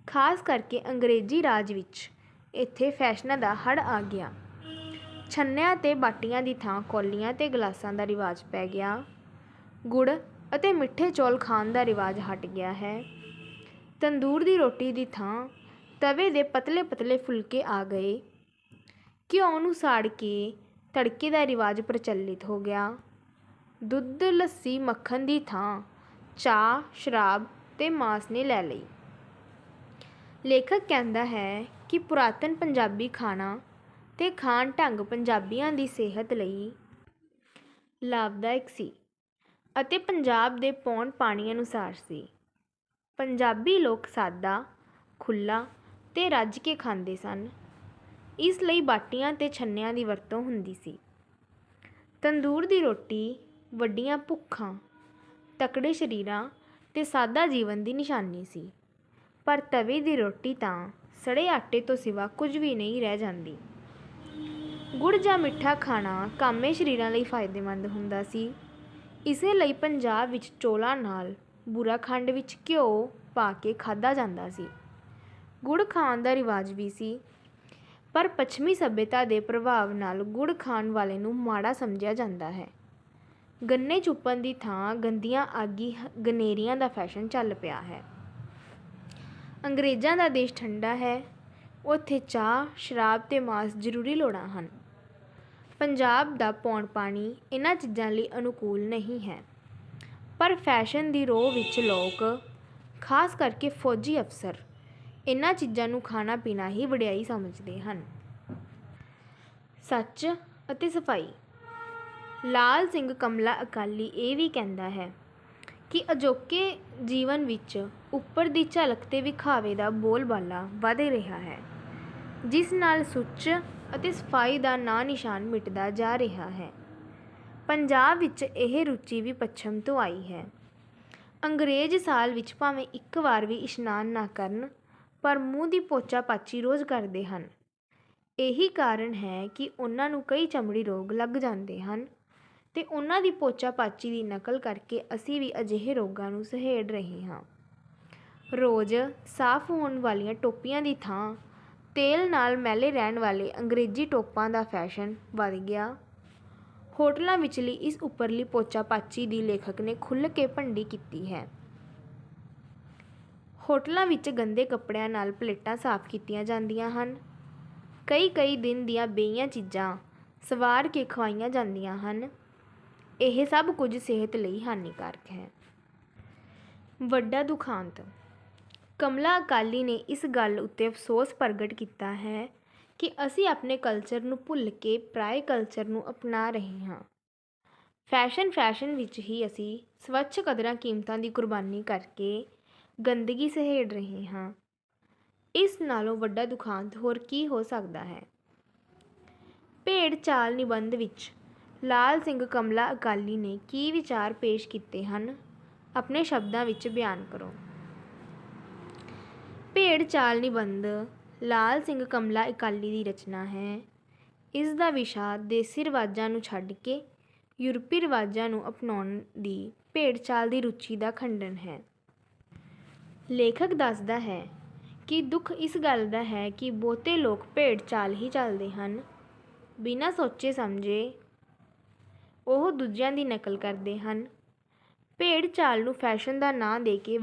ਖਾਸ ਕਰਕੇ ਅੰਗਰੇਜ਼ੀ ਰਾਜ ਵਿੱਚ ਇੱਥੇ ਫੈਸ਼ਨਾਂ ਦਾ ਹੜ੍ਹ ਆ ਗਿਆ। ਛੰਨਿਆਂ ਤੇ ਬਾਟੀਆਂ ਦੀ ਥਾਂ ਕੌਲੀਆਂ ਤੇ ਗਲਾਸਾਂ ਦਾ ਰਿਵਾਜ ਪੈ ਗਿਆ। ਗੁੜ ਅਤੇ ਮਿੱਠੇ ਚੌਲ ਖਾਣ ਦਾ ਰਿਵਾਜ ਹਟ ਗਿਆ ਹੈ। ਤੰਦੂਰ ਦੀ ਰੋਟੀ ਦੀ ਥਾਂ ਤਵੇ ਦੇ ਪਤਲੇ ਪਤਲੇ ਫੁਲਕੇ ਆ ਗਏ। ਘਿਓ ਨੂੰ ਸਾੜ ਕੇ ਤੜਕੇ ਦਾ ਰਿਵਾਜ ਪ੍ਰਚਲਿਤ ਹੋ ਗਿਆ। ਦੁੱਧ, ਲੱਸੀ, ਮੱਖਣ ਦੀ ਥਾਂ ਚਾਹ, ਸ਼ਰਾਬ ਤੇ ਮਾਸ ਨੇ ਲੈ ਲਈ। ਲੇਖਕ ਕਹਿੰਦਾ ਹੈ ਕਿ ਪੁਰਾਤਨ ਪੰਜਾਬੀ ਖਾਣਾ ਤੇ ਖਾਣ ਢੰਗ ਪੰਜਾਬੀਆਂ ਦੀ ਸਿਹਤ ਲਈ ਲਾਭਦਾਇਕ ਸੀ ਅਤੇ ਪੰਜਾਬ ਦੇ ਪੌਣ ਪਾਣੀ ਅਨੁਸਾਰ ਸੀ। ਪੰਜਾਬੀ ਲੋਕ ਸਾਦਾ, ਖੁੱਲ੍ਹਾ ਤੇ ਰੱਜ ਕੇ ਖਾਂਦੇ ਸਨ। ਇਸ ਲਈ ਬਾਟੀਆਂ ਤੇ ਛੰਨਿਆਂ ਦੀ ਵਰਤੋਂ ਹੁੰਦੀ ਸੀ। ਤੰਦੂਰ ਦੀ ਰੋਟੀ ਵੱਡੀਆਂ ਭੁੱਖਾਂ, ਤਕੜੇ ਸਰੀਰਾਂ ਤੇ ਸਾਦਾ ਜੀਵਨ ਦੀ ਨਿਸ਼ਾਨੀ ਸੀ। ਪਰ ਤਵੇ ਦੀ ਰੋਟੀ ਤਾਂ ਸੜੇ ਆਟੇ ਤੋਂ ਸਿਵਾ ਕੁਝ ਵੀ ਨਹੀਂ ਰਹਿ ਜਾਂਦੀ। ਗੁੜ ਜਾਂ ਮਿੱਠਾ ਖਾਣਾ ਕਾਮੇ ਸਰੀਰਾਂ ਲਈ ਫਾਇਦੇਮੰਦ ਹੁੰਦਾ ਸੀ। ਇਸੇ ਲਈ ਪੰਜਾਬ ਵਿੱਚ ਚੌਲਾਂ ਨਾਲ ਬੁਰਾਖੰਡ ਵਿੱਚ ਘਿਓ ਪਾ ਕੇ ਖਾਧਾ ਜਾਂਦਾ ਸੀ। ਗੁੜ ਖਾਣ ਦਾ ਰਿਵਾਜ ਵੀ ਸੀ, ਪਰ ਪੱਛਮੀ ਸੱਭਿਅਤਾ ਦੇ ਪ੍ਰਭਾਵ ਨਾਲ ਗੁੜ ਖਾਣ ਵਾਲੇ ਨੂੰ ਮਾੜਾ ਸਮਝਿਆ ਜਾਂਦਾ ਹੈ। ਗੰਨੇ ਚੁੱਪਣ ਦੀ ਥਾਂ ਗੰਦੀਆਂ ਆਗੀ ਗਨੇਰੀਆਂ ਦਾ ਫੈਸ਼ਨ ਚੱਲ ਪਿਆ ਹੈ। ਅੰਗਰੇਜ਼ਾਂ ਦਾ ਦੇਸ਼ ਠੰਡਾ ਹੈ, ਉੱਥੇ ਚਾਹ, ਸ਼ਰਾਬ ਤੇ ਮਾਸ ਜ਼ਰੂਰੀ ਲੋੜਾਂ ਹਨ। ਪੰਜਾਬ ਦਾ ਪੌਣ ਪਾਣੀ ਇਹਨਾਂ ਚੀਜ਼ਾਂ ਲਈ ਅਨੁਕੂਲ ਨਹੀਂ ਹੈ। ਪਰ ਫੈਸ਼ਨ ਦੀ ਰੋਹ ਵਿੱਚ ਲੋਕ, ਖਾਸ ਕਰਕੇ ਫੌਜੀ ਅਫਸਰ, ਇਹਨਾਂ ਚੀਜ਼ਾਂ ਨੂੰ ਖਾਣਾ ਪੀਣਾ ਹੀ ਵਡਿਆਈ ਸਮਝਦੇ ਹਨ। ਸੱਚ ਅਤੇ ਸਫਾਈ। ਲਾਲ ਸਿੰਘ ਕਮਲਾ ਅਕਾਲੀ ਇਹ ਵੀ ਕਹਿੰਦਾ ਹੈ ਕਿ ਅਜੋਕੇ ਜੀਵਨ ਵਿੱਚ ਉੱਪਰ ਦੀ ਝਲਕ ਤੇ ਵਿਖਾਵੇ ਦਾ ਬੋਲਬਾਲਾ ਵਧ ਰਿਹਾ ਹੈ, ਜਿਸ ਨਾਲ ਸੁੱਚ ਅਤੇ ਸਫਾਈ ਦਾ ਨਾਂ ਨਿਸ਼ਾਨ ਮਿਟਦਾ ਜਾ ਰਿਹਾ ਹੈ। ਪੰਜਾਬ ਵਿੱਚ ਇਹ ਰੁਚੀ ਵੀ ਪੱਛਮ ਤੋਂ ਆਈ ਹੈ। ਅੰਗਰੇਜ਼ ਸਾਲ ਵਿੱਚ ਭਾਵੇਂ ਇੱਕ ਵਾਰ ਵੀ ਇਸ਼ਨਾਨ ਨਾ ਕਰਨ, ਪਰ ਮੂੰਹ ਦੀ ਪੋਚਾ ਪਾਚੀ ਰੋਜ਼ ਕਰਦੇ ਹਨ। ਇਹੀ ਕਾਰਨ ਹੈ ਕਿ ਉਹਨਾਂ ਨੂੰ ਕਈ ਚਮੜੀ ਰੋਗ ਲੱਗ ਜਾਂਦੇ ਹਨ ਤੇ ਉਹਨਾਂ ਦੀ ਪੋਚਾ ਪਾਚੀ ਦੀ ਨਕਲ ਕਰਕੇ ਅਸੀਂ ਵੀ ਅਜਿਹੇ ਰੋਗਾਂ ਨੂੰ ਸਹੇੜ ਰਹੇ ਹਾਂ। ਰੋਜ਼ ਸਾਫ਼ ਹੋਣ ਵਾਲੀਆਂ ਟੋਪੀਆਂ ਦੀ ਥਾਂ ਤੇਲ ਨਾਲ ਮੈਲੇ ਰਹਿਣ ਵਾਲੇ ਅੰਗਰੇਜ਼ੀ ਟੋਪਾਂ ਦਾ ਫੈਸ਼ਨ ਵੱਧ ਗਿਆ। ਹੋਟਲਾਂ ਵਿਚਲੀ ਇਸ ਉੱਪਰਲੀ ਪੋਚਾ ਪਾਚੀ ਦੀ ਲੇਖਕ ਨੇ ਖੁੱਲ੍ਹ ਕੇ ਭੰਡੀ ਕੀਤੀ ਹੈ। ਹੋਟਲਾਂ ਵਿੱਚ ਗੰਦੇ ਕੱਪੜਿਆਂ ਨਾਲ ਪਲੇਟਾਂ ਸਾਫ਼ ਕੀਤੀਆਂ ਜਾਂਦੀਆਂ ਹਨ। ਕਈ ਦਿਨ ਦੀਆਂ ਬੇਹੀਆਂ ਚੀਜ਼ਾਂ ਸਵਾਰ ਕੇ ਖਵਾਈਆਂ ਜਾਂਦੀਆਂ ਹਨ। ਇਹ ਸਭ ਕੁਝ ਸਿਹਤ ਲਈ ਹਾਨੀਕਾਰਕ ਹੈ। ਵੱਡਾ ਦੁਖਾਂਤ। ਕਮਲਾ ਅਕਾਲੀ ਨੇ ਇਸ ਗੱਲ ਉੱਤੇ ਅਫਸੋਸ ਪ੍ਰਗਟ ਕੀਤਾ ਹੈ ਕਿ ਅਸੀਂ ਆਪਣੇ ਕਲਚਰ ਨੂੰ ਭੁੱਲ ਕੇ ਪਰਾਏ ਕਲਚਰ ਨੂੰ ਅਪਣਾ ਰਹੇ ਹਾਂ। ਫੈਸ਼ਨ ਵਿੱਚ ਹੀ ਅਸੀਂ ਸਵੱਛ ਕਦਰਾਂ ਕੀਮਤਾਂ ਦੀ ਕੁਰਬਾਨੀ ਕਰਕੇ ਗੰਦਗੀ ਸਹੇੜ ਰਹੇ ਹਾਂ। ਇਸ ਨਾਲੋਂ ਵੱਡਾ ਦੁਖਾਂਤ ਹੋਰ ਕੀ ਹੋ ਸਕਦਾ ਹੈ। ਭੇਡ ਚਾਲ ਨਿਬੰਧ ਵਿੱਚ ਲਾਲ ਸਿੰਘ ਕਮਲਾ ਅਕਾਲੀ ਨੇ ਕੀ ਵਿਚਾਰ ਪੇਸ਼ ਕੀਤੇ ਹਨ, ਆਪਣੇ ਸ਼ਬਦਾਂ ਵਿੱਚ ਬਿਆਨ ਕਰੋ। ਭੇਡ ਚਾਲ ਨਿਬੰਧ ਲਾਲ ਸਿੰਘ ਕਮਲਾ ਅਕਾਲੀ ਦੀ ਰਚਨਾ ਹੈ। ਇਸ ਦਾ ਵਿਸ਼ਾ ਦੇਸੀ ਰਿਵਾਜ਼ਾਂ ਨੂੰ ਛੱਡ ਕੇ ਯੂਰਪੀ ਰਿਵਾਜ਼ਾਂ ਨੂੰ ਅਪਣਾਉਣ ਦੀ ਭੇਡ ਚਾਲ ਦੀ ਰੁਚੀ ਦਾ ਖੰਡਨ ਹੈ। ਲੇਖਕ ਦੱਸਦਾ ਹੈ ਕਿ ਦੁੱਖ ਇਸ ਗੱਲ ਦਾ ਹੈ ਕਿ ਬਹੁਤੇ ਲੋਕ ਭੇਡ ਚਾਲ ਹੀ ਚੱਲਦੇ ਹਨ। ਬਿਨਾਂ ਸੋਚੇ ਸਮਝੇ ਉਹ ਦੂਜਿਆਂ ਦੀ ਨਕਲ ਕਰਦੇ ਹਨ। ਭੇਡ ਚਾਲ ਨੂੰ ਫੈਸ਼ਨ ਦਾ ਨਾਂ ਦੇ ਕੇ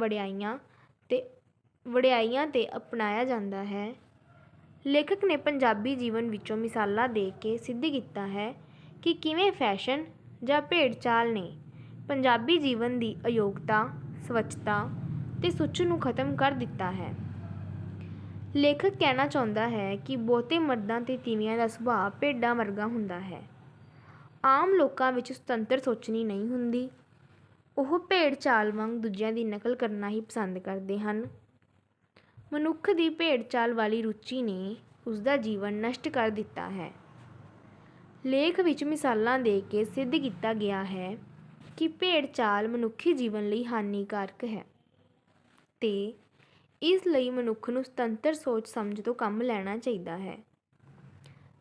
ਵਡਿਆਈਆਂ 'ਤੇ ਅਪਣਾਇਆ ਜਾਂਦਾ ਹੈ। ਲੇਖਕ ਨੇ ਪੰਜਾਬੀ ਜੀਵਨ ਵਿੱਚੋਂ ਮਿਸਾਲਾਂ ਦੇ ਕੇ ਸਿੱਧ ਕੀਤਾ ਹੈ ਕਿ ਕਿਵੇਂ ਫੈਸ਼ਨ ਜਾਂ ਭੇਡ ਚਾਲ ਨੇ ਪੰਜਾਬੀ ਜੀਵਨ ਦੀ ਅਯੋਗਤਾ, ਸਵੱਛਤਾ ਤੇ ਸੁੱਚ ਨੂੰ ਖਤਮ ਕਰ ਦਿੱਤਾ ਹੈ। ਲੇਖਕ ਕਹਿਣਾ ਚਾਹੁੰਦਾ ਹੈ ਕਿ ਬਹੁਤੇ ਮਰਦਾਂ ਤੇ ਤੀਵੀਆਂ ਦਾ ਸੁਭਾਅ ਭੇਡਾਂ ਵਰਗਾ ਹੁੰਦਾ ਹੈ। ਆਮ ਲੋਕਾਂ ਵਿੱਚ ਸੁਤੰਤਰ ਸੋਚਣੀ ਨਹੀਂ ਹੁੰਦੀ। ਉਹ ਭੇਡ ਚਾਲ ਵਾਂਗ ਦੂਜਿਆਂ ਦੀ ਨਕਲ ਕਰਨਾ ਹੀ ਪਸੰਦ ਕਰਦੇ ਹਨ। ਮਨੁੱਖ ਦੀ ਭੇਡ ਚਾਲ ਵਾਲੀ ਰੁਚੀ ਨੇ ਉਸਦਾ ਜੀਵਨ ਨਸ਼ਟ ਕਰ ਦਿੱਤਾ ਹੈ। ਲੇਖ ਵਿੱਚ ਮਿਸਾਲਾਂ ਦੇ ਕੇ ਸਿੱਧ ਕੀਤਾ ਗਿਆ ਹੈ ਕਿ ਭੇਡ ਚਾਲ ਮਨੁੱਖੀ ਜੀਵਨ ਲਈ ਹਾਨੀਕਾਰਕ ਹੈ ਤੇ ਇਸ ਲਈ ਮਨੁੱਖ ਨੂੰ ਸੁਤੰਤਰ ਸੋਚ ਸਮਝ ਤੋਂ ਕੰਮ ਲੈਣਾ ਚਾਹੀਦਾ ਹੈ।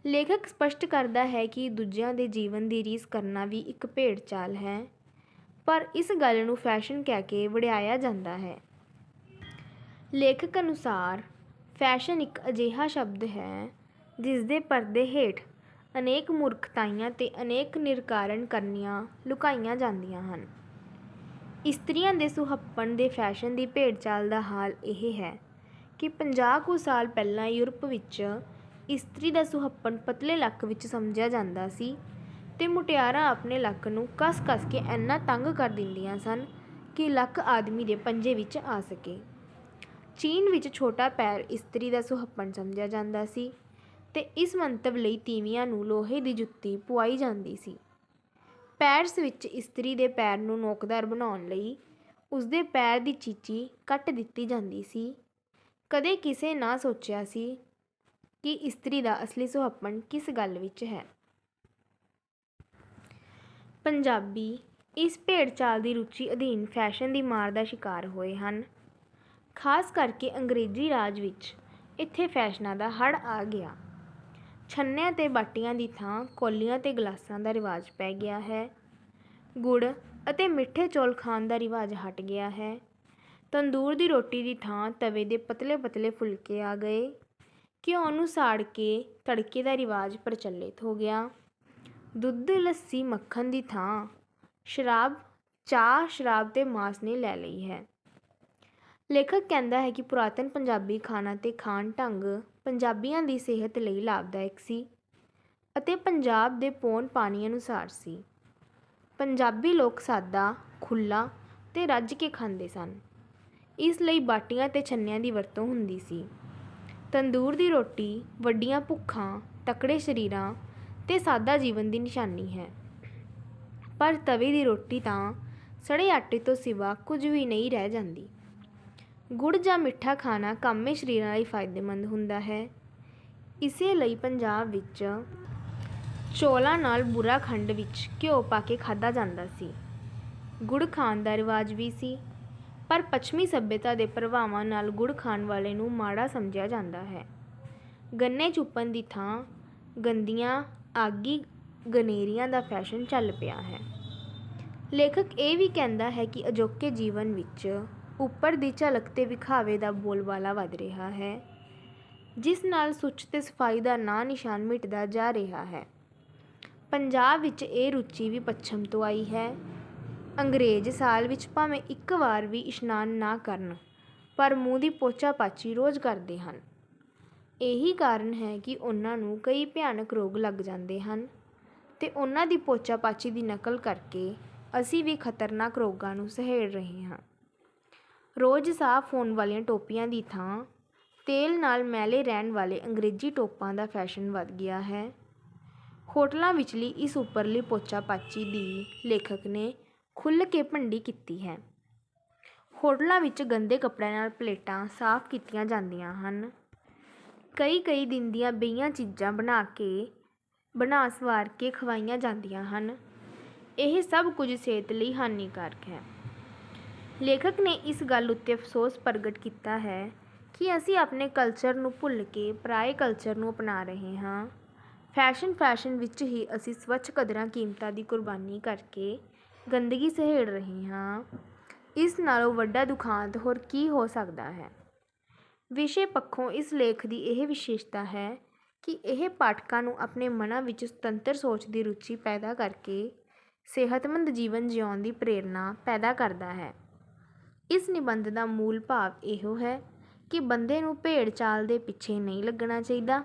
ਲੇਖਕ ਸਪਸ਼ਟ ਕਰਦਾ ਹੈ ਕਿ ਦੂਜਿਆਂ ਦੇ ਜੀਵਨ ਦੀ ਰੀਸ ਕਰਨਾ ਵੀ ਇੱਕ ਭੇਡ ਚਾਲ ਹੈ, ਪਰ ਇਸ ਗੱਲ ਨੂੰ ਫੈਸ਼ਨ ਕਹਿ ਕੇ ਵਡਿਆਇਆ ਜਾਂਦਾ ਹੈ। ਲੇਖਕ ਅਨੁਸਾਰ ਫੈਸ਼ਨ ਇੱਕ ਅਜਿਹਾ ਸ਼ਬਦ ਹੈ ਜਿਸ ਦੇ ਪਰਦੇ ਹੇਠ ਅਨੇਕ ਮੂਰਖਤਾਈਆਂ ਤੇ ਅਨੇਕ ਨਿਰਕਾਰਨ ਕਰਨੀਆਂ ਲੁਕਾਈਆਂ ਜਾਂਦੀਆਂ ਹਨ। ਇਸਤਰੀਆਂ ਦੇ ਸੁਹੱਪਣ ਦੇ ਫੈਸ਼ਨ ਦੀ ਭੇਡ ਚਾਲ ਦਾ ਹਾਲ ਇਹ ਹੈ ਕਿ 50 ਕੁ ਸਾਲ ਪਹਿਲਾਂ ਯੂਰਪ ਵਿੱਚ ਇਸਤਰੀ ਦਾ ਸੁਹੱਪਣ ਪਤਲੇ ਲੱਕ ਵਿੱਚ ਸਮਝਿਆ ਜਾਂਦਾ ਸੀ ਤੇ ਮੁਟਿਆਰਾਂ ਆਪਣੇ ਲੱਕ ਨੂੰ ਕੱਸ ਕੇ ਇੰਨਾ ਤੰਗ ਕਰ ਦਿੰਦੀਆਂ ਸਨ ਕਿ ਲੱਕ ਆਦਮੀ ਦੇ ਪੰਜੇ ਵਿੱਚ ਆ ਸਕੇ। ਚੀਨ ਵਿੱਚ ਛੋਟਾ ਪੈਰ ਇਸਤਰੀ ਦਾ ਸੁਹੱਪਣ ਸਮਝਿਆ ਜਾਂਦਾ ਸੀ ਤੇ ਇਸ ਮੰਤਵ ਲਈ ਤੀਵੀਆਂ ਨੂੰ ਲੋਹੇ ਦੀ ਜੁੱਤੀ ਪੁਆਈ ਜਾਂਦੀ ਸੀ। ਪੈਰਿਸ ਵਿੱਚ ਇਸਤਰੀ ਦੇ ਪੈਰ ਨੂੰ ਨੋਕਦਾਰ ਬਣਾਉਣ ਲਈ ਉਸਦੇ ਪੈਰ ਦੀ ਚੀਚੀ ਕੱਟ ਦਿੱਤੀ ਜਾਂਦੀ ਸੀ। ਕਦੇ ਕਿਸੇ ਨਾ ਸੋਚਿਆ ਸੀ ਕਿ ਇਸਤਰੀ ਦਾ ਅਸਲੀ ਸੁਹੱਪਣ ਕਿਸ ਗੱਲ ਵਿੱਚ ਹੈ। ਪੰਜਾਬੀ ਇਸ ਭੇਡ ਚਾਲ ਦੀ ਰੁਚੀ ਅਧੀਨ ਫੈਸ਼ਨ ਦੀ ਮਾਰ ਦਾ ਸ਼ਿਕਾਰ ਹੋਏ ਹਨ। ਖਾਸ ਕਰਕੇ ਅੰਗਰੇਜ਼ੀ ਰਾਜ ਵਿੱਚ ਇੱਥੇ ਫੈਸ਼ਨਾਂ ਦਾ ਹੜ੍ਹ ਆ ਗਿਆ। ਛੰਨਿਆਂ ਤੇ ਬਾਟੀਆਂ ਦੀ ਥਾਂ ਕੌਲੀਆਂ ਤੇ ਗਲਾਸਾਂ ਦਾ ਰਿਵਾਜ ਪੈ ਗਿਆ ਹੈ। ਗੁੜ ਅਤੇ ਮਿੱਠੇ ਚੌਲ ਖਾਣ ਦਾ ਰਿਵਾਜ ਹਟ ਗਿਆ ਹੈ। ਤੰਦੂਰ ਦੀ ਰੋਟੀ ਦੀ ਥਾਂ ਤਵੇ ਦੇ ਪਤਲੇ ਪਤਲੇ ਫੁਲਕੇ ਆ ਗਏ। ਘਿਓ ਨੂੰ ਸਾੜ ਕੇ ਤੜਕੇ ਦਾ ਰਿਵਾਜ ਪ੍ਰਚਲਿਤ ਹੋ ਗਿਆ। ਦੁੱਧ ਲੱਸੀ ਮੱਖਣ ਦੀ ਥਾਂ ਚਾਹ ਸ਼ਰਾਬ ਤੇ ਮਾਸ ਨੇ ਲੈ ਲਈ ਹੈ। ਲੇਖਕ ਕਹਿੰਦਾ ਹੈ ਕਿ ਪੁਰਾਤਨ ਪੰਜਾਬੀ ਖਾਣਾ ਤੇ ਖਾਣ ਢੰਗ ਪੰਜਾਬੀਆਂ ਦੀ ਸਿਹਤ ਲਈ ਲਾਭਦਾਇਕ ਸੀ ਅਤੇ ਪੰਜਾਬ ਦੇ ਪੌਣ ਪਾਣੀ ਅਨੁਸਾਰ ਸੀ। ਪੰਜਾਬੀ ਲੋਕ ਸਾਦਾ, ਖੁੱਲ੍ਹਾ ਤੇ ਰੱਜ ਕੇ ਖਾਂਦੇ ਸਨ। ਇਸ ਲਈ ਬਾਟੀਆਂ ਤੇ ਛੰਨਿਆਂ ਦੀ ਵਰਤੋਂ ਹੁੰਦੀ ਸੀ। ਤੰਦੂਰ ਦੀ ਰੋਟੀ ਵੱਡੀਆਂ ਭੁੱਖਾਂ, ਤਕੜੇ ਸਰੀਰਾਂ ਤੇ ਸਾਦਾ ਜੀਵਨ ਦੀ ਨਿਸ਼ਾਨੀ ਹੈ। ਪਰ ਤਵੇ ਦੀ ਰੋਟੀ ਤਾਂ ਸੜੇ ਆਟੇ ਤੋਂ ਸਿਵਾ ਕੁਝ ਵੀ ਨਹੀਂ ਰਹਿ ਜਾਂਦੀ। ਗੁੜ ਜਾਂ ਮਿੱਠਾ ਖਾਣਾ ਕਾਮੇ ਸਰੀਰਾਂ ਲਈ ਫਾਇਦੇਮੰਦ ਹੁੰਦਾ ਹੈ। ਇਸੇ ਲਈ ਪੰਜਾਬ ਵਿੱਚ ਚੌਲਾਂ ਨਾਲ ਬੁਰਾ ਖੰਡ ਵਿੱਚ ਘਿਓ ਪਾ ਕੇ ਖਾਧਾ ਜਾਂਦਾ ਸੀ। ਗੁੜ ਖਾਣ ਦਾ ਰਿਵਾਜ ਵੀ ਸੀ, ਪਰ ਪੱਛਮੀ ਸੱਭਿਅਤਾ ਦੇ ਪ੍ਰਭਾਵਾਂ ਨਾਲ ਗੁੜ ਖਾਣ ਵਾਲੇ ਨੂੰ ਮਾੜਾ ਸਮਝਿਆ ਜਾਂਦਾ ਹੈ। ਗੰਨੇ ਚੂਪਣ ਦੀ ਥਾਂ ਗੰਦੀਆਂ ਆਗੀ ਗਨੇਰੀਆਂ ਦਾ ਫੈਸ਼ਨ ਚੱਲ ਪਿਆ ਹੈ। ਲੇਖਕ ਇਹ ਵੀ ਕਹਿੰਦਾ ਹੈ ਕਿ ਅਜੋਕੇ ਜੀਵਨ ਵਿੱਚ ਉੱਪਰ ਦੀ ਝਲਕ ਤੇ ਵਿਖਾਵੇ ਦਾ ਬੋਲਬਾਲਾ ਵੱਧ ਰਿਹਾ ਹੈ, ਜਿਸ ਨਾਲ ਸੁੱਚ ਤੇ ਸਫਾਈ ਦਾ ਨਾਂ ਨਿਸ਼ਾਨ ਮਿਟਦਾ ਜਾ ਰਿਹਾ ਹੈ। ਪੰਜਾਬ ਵਿੱਚ ਇਹ ਰੁਚੀ ਵੀ ਪੱਛਮ ਤੋਂ ਆਈ ਹੈ। ਅੰਗਰੇਜ਼ ਸਾਲ ਵਿੱਚ ਭਾਵੇਂ ਇੱਕ ਵਾਰ ਵੀ ਇਸ਼ਨਾਨ ਨਾ ਕਰਨ, ਪਰ ਮੂੰਹ ਦੀ ਪੋਚਾ ਪਾਚੀ ਰੋਜ਼ ਕਰਦੇ ਹਨ। ਇਹੀ ਕਾਰਨ ਹੈ ਕਿ ਉਹਨਾਂ ਨੂੰ ਕਈ ਭਿਆਨਕ ਰੋਗ ਲੱਗ ਜਾਂਦੇ ਹਨ ਤੇ ਉਹਨਾਂ ਦੀ ਪੋਚਾ ਪਾਚੀ ਦੀ ਨਕਲ ਕਰਕੇ ਅਸੀਂ ਵੀ ਖਤਰਨਾਕ ਰੋਗਾਂ ਨੂੰ ਸਹੇੜ ਰਹੇ ਹਾਂ। ਰੋਜ਼ ਸਾਫ਼ ਹੋਣ ਵਾਲੀਆਂ ਟੋਪੀਆਂ ਦੀ ਥਾਂ ਤੇਲ ਨਾਲ ਮੈਲੇ ਰਹਿਣ ਵਾਲੇ ਅੰਗਰੇਜ਼ੀ ਟੋਪਾਂ ਦਾ ਫੈਸ਼ਨ ਵੱਧ ਗਿਆ ਹੈ। ਹੋਟਲਾਂ ਵਿਚਲੀ ਇਸ ਉੱਪਰਲੀ ਪੋਚਾ ਪਾਚੀ ਦੀ ਲੇਖਕ ਨੇ ਖੁੱਲ੍ਹ ਕੇ ਭੰਡੀ ਕੀਤੀ ਹੈ। ਹੋਟਲਾਂ ਵਿੱਚ ਗੰਦੇ ਕੱਪੜਿਆਂ ਨਾਲ ਪਲੇਟਾਂ ਸਾਫ਼ ਕੀਤੀਆਂ ਜਾਂਦੀਆਂ ਹਨ। ਕਈ ਦਿਨ ਦੀਆਂ ਬੇਹੀਆਂ ਚੀਜ਼ਾਂ ਬਣਾ ਸਵਾਰ ਕੇ ਖਵਾਈਆਂ ਜਾਂਦੀਆਂ ਹਨ। ਇਹ ਸਭ ਕੁਝ ਸਿਹਤ ਲਈ ਹਾਨੀਕਾਰਕ ਹੈ। ਲੇਖਕ ਨੇ ਇਸ ਗੱਲ ਉੱਤੇ ਅਫਸੋਸ ਪ੍ਰਗਟ ਕੀਤਾ ਹੈ ਕਿ ਅਸੀਂ ਆਪਣੇ ਕਲਚਰ ਨੂੰ ਭੁੱਲ ਕੇ ਪਰਾਏ ਕਲਚਰ ਨੂੰ ਅਪਣਾ ਰਹੇ ਹਾਂ। ਫੈਸ਼ਨ ਵਿੱਚ ਹੀ ਅਸੀਂ ਸਵੱਛ ਕਦਰਾਂ ਕੀਮਤਾਂ ਦੀ ਕੁਰਬਾਨੀ ਕਰਕੇ ਗੰਦਗੀ ਸਹੇੜ ਰਹੇ ਹਾਂ। ਇਸ ਨਾਲੋਂ ਵੱਡਾ ਦੁਖਾਂਤ ਹੋਰ ਕੀ ਹੋ ਸਕਦਾ ਹੈ। ਵਿਸ਼ੇ ਪੱਖੋਂ ਇਸ ਲੇਖ ਦੀ ਇਹ ਵਿਸ਼ੇਸ਼ਤਾ ਹੈ ਕਿ ਇਹ ਪਾਠਕਾਂ ਨੂੰ ਆਪਣੇ ਮਨਾਂ ਵਿੱਚ ਸੁਤੰਤਰ ਸੋਚ ਦੀ ਰੁਚੀ ਪੈਦਾ ਕਰਕੇ ਸਿਹਤਮੰਦ ਜੀਵਨ ਜਿਉਣ ਦੀ ਪ੍ਰੇਰਨਾ ਪੈਦਾ ਕਰਦਾ ਹੈ। ਇਸ ਨਿਬੰਧ ਦਾ ਮੂਲ ਭਾਵ ਇਹੋ ਹੈ ਕਿ ਬੰਦੇ ਨੂੰ ਭੇਡ ਚਾਲ ਦੇ ਪਿੱਛੇ ਨਹੀਂ ਲੱਗਣਾ ਚਾਹੀਦਾ,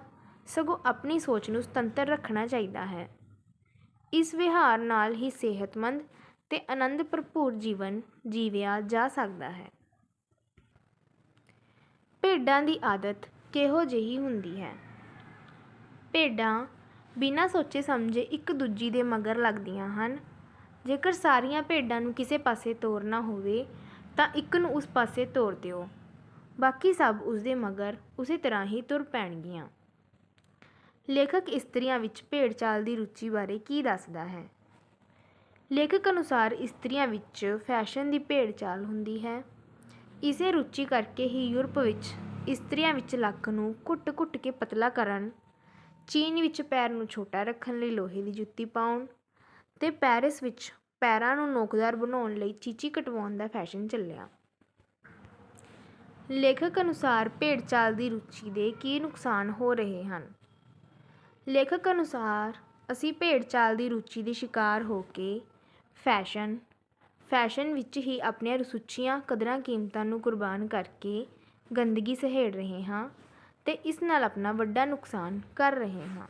ਸਗੋਂ ਆਪਣੀ ਸੋਚ ਨੂੰ ਸੁਤੰਤਰ ਰੱਖਣਾ ਚਾਹੀਦਾ ਹੈ। ਇਸ ਵਿਹਾਰ ਨਾਲ ਹੀ ਸਿਹਤਮੰਦ ਤੇ ਆਨੰਦ ਭਰਪੂਰ ਜੀਵਨ ਜੀਵਿਆ ਜਾ ਸਕਦਾ ਹੈ। ਭੇਡਾਂ ਦੀ ਆਦਤ ਕਿਹੋ ਜਿਹੀ ਹੁੰਦੀ ਹੈ। ਭੇਡਾਂ ਬਿਨਾਂ ਸੋਚੇ ਸਮਝੇ ਇੱਕ ਦੂਜੀ ਦੇ ਮਗਰ ਲੱਗਦੀਆਂ ਹਨ। ਜੇਕਰ ਸਾਰੀਆਂ ਭੇਡਾਂ ਨੂੰ ਕਿਸੇ ਪਾਸੇ ਤੋਰਨਾ ਹੋਵੇ ਤਾਂ ਇੱਕ ਨੂੰ ਉਸ ਪਾਸੇ ਤੋਰ ਦਿਓ, ਬਾਕੀ ਸਭ ਉਸਦੇ ਮਗਰ ਉਸੇ ਤਰ੍ਹਾਂ ਹੀ ਤੁਰ ਪੈਣਗੀਆਂ। ਲੇਖਕ ਇਸਤਰੀਆਂ ਵਿੱਚ ਭੇਡ ਚਾਲ ਦੀ ਰੁਚੀ ਬਾਰੇ ਕੀ ਦੱਸਦਾ ਹੈ। ਲੇਖਕ ਅਨੁਸਾਰ ਇਸਤਰੀਆਂ ਵਿੱਚ ਫੈਸ਼ਨ ਦੀ ਭੇਡ ਚਾਲ ਹੁੰਦੀ ਹੈ। ਇਸੇ ਰੁਚੀ ਕਰਕੇ ਹੀ ਯੂਰਪ ਵਿੱਚ ਇਸਤਰੀਆਂ ਵਿੱਚ ਲੱਕ ਨੂੰ ਘੁੱਟ ਕੇ ਪਤਲਾ ਕਰਨ, ਚੀਨ ਵਿੱਚ ਪੈਰ ਨੂੰ ਛੋਟਾ ਰੱਖਣ ਲਈ ਲੋਹੇ ਦੀ ਜੁੱਤੀ ਪਾਉਣ ਤੇ ਪੈਰਿਸ ਵਿੱਚ ਪੈਰਾਂ ਨੂੰ ਨੋਕਦਾਰ ਬਣਾਉਣ ਲਈ ਚੀਚੀ ਕਟਵਾਉਣ ਦਾ ਫੈਸ਼ਨ ਚੱਲਿਆ। ਲੇਖਕ ਅਨੁਸਾਰ ਭੇਡ ਚਾਲ ਦੀ ਰੁਚੀ ਦੇ ਕੀ ਨੁਕਸਾਨ ਹੋ ਰਹੇ ਹਨ। ਲੇਖਕ ਅਨੁਸਾਰ ਅਸੀਂ ਭੇਡ ਚਾਲ ਦੀ ਰੁਚੀ ਦੇ ਸ਼ਿਕਾਰ ਹੋ ਕੇ ਫੈਸ਼ਨ ਵਿੱਚ ਹੀ ਆਪਣੀਆਂ ਰਸੂਚੀਆਂ ਕਦਰਾਂ ਕੀਮਤਾਂ ਨੂੰ ਕੁਰਬਾਨ ਕਰਕੇ ਗੰਦਗੀ ਸਹੇੜ ਰਹੇ ਹਾਂ ਤੇ ਇਸ ਨਾਲ ਆਪਣਾ ਵੱਡਾ ਨੁਕਸਾਨ ਕਰ ਰਹੇ ਹਾਂ।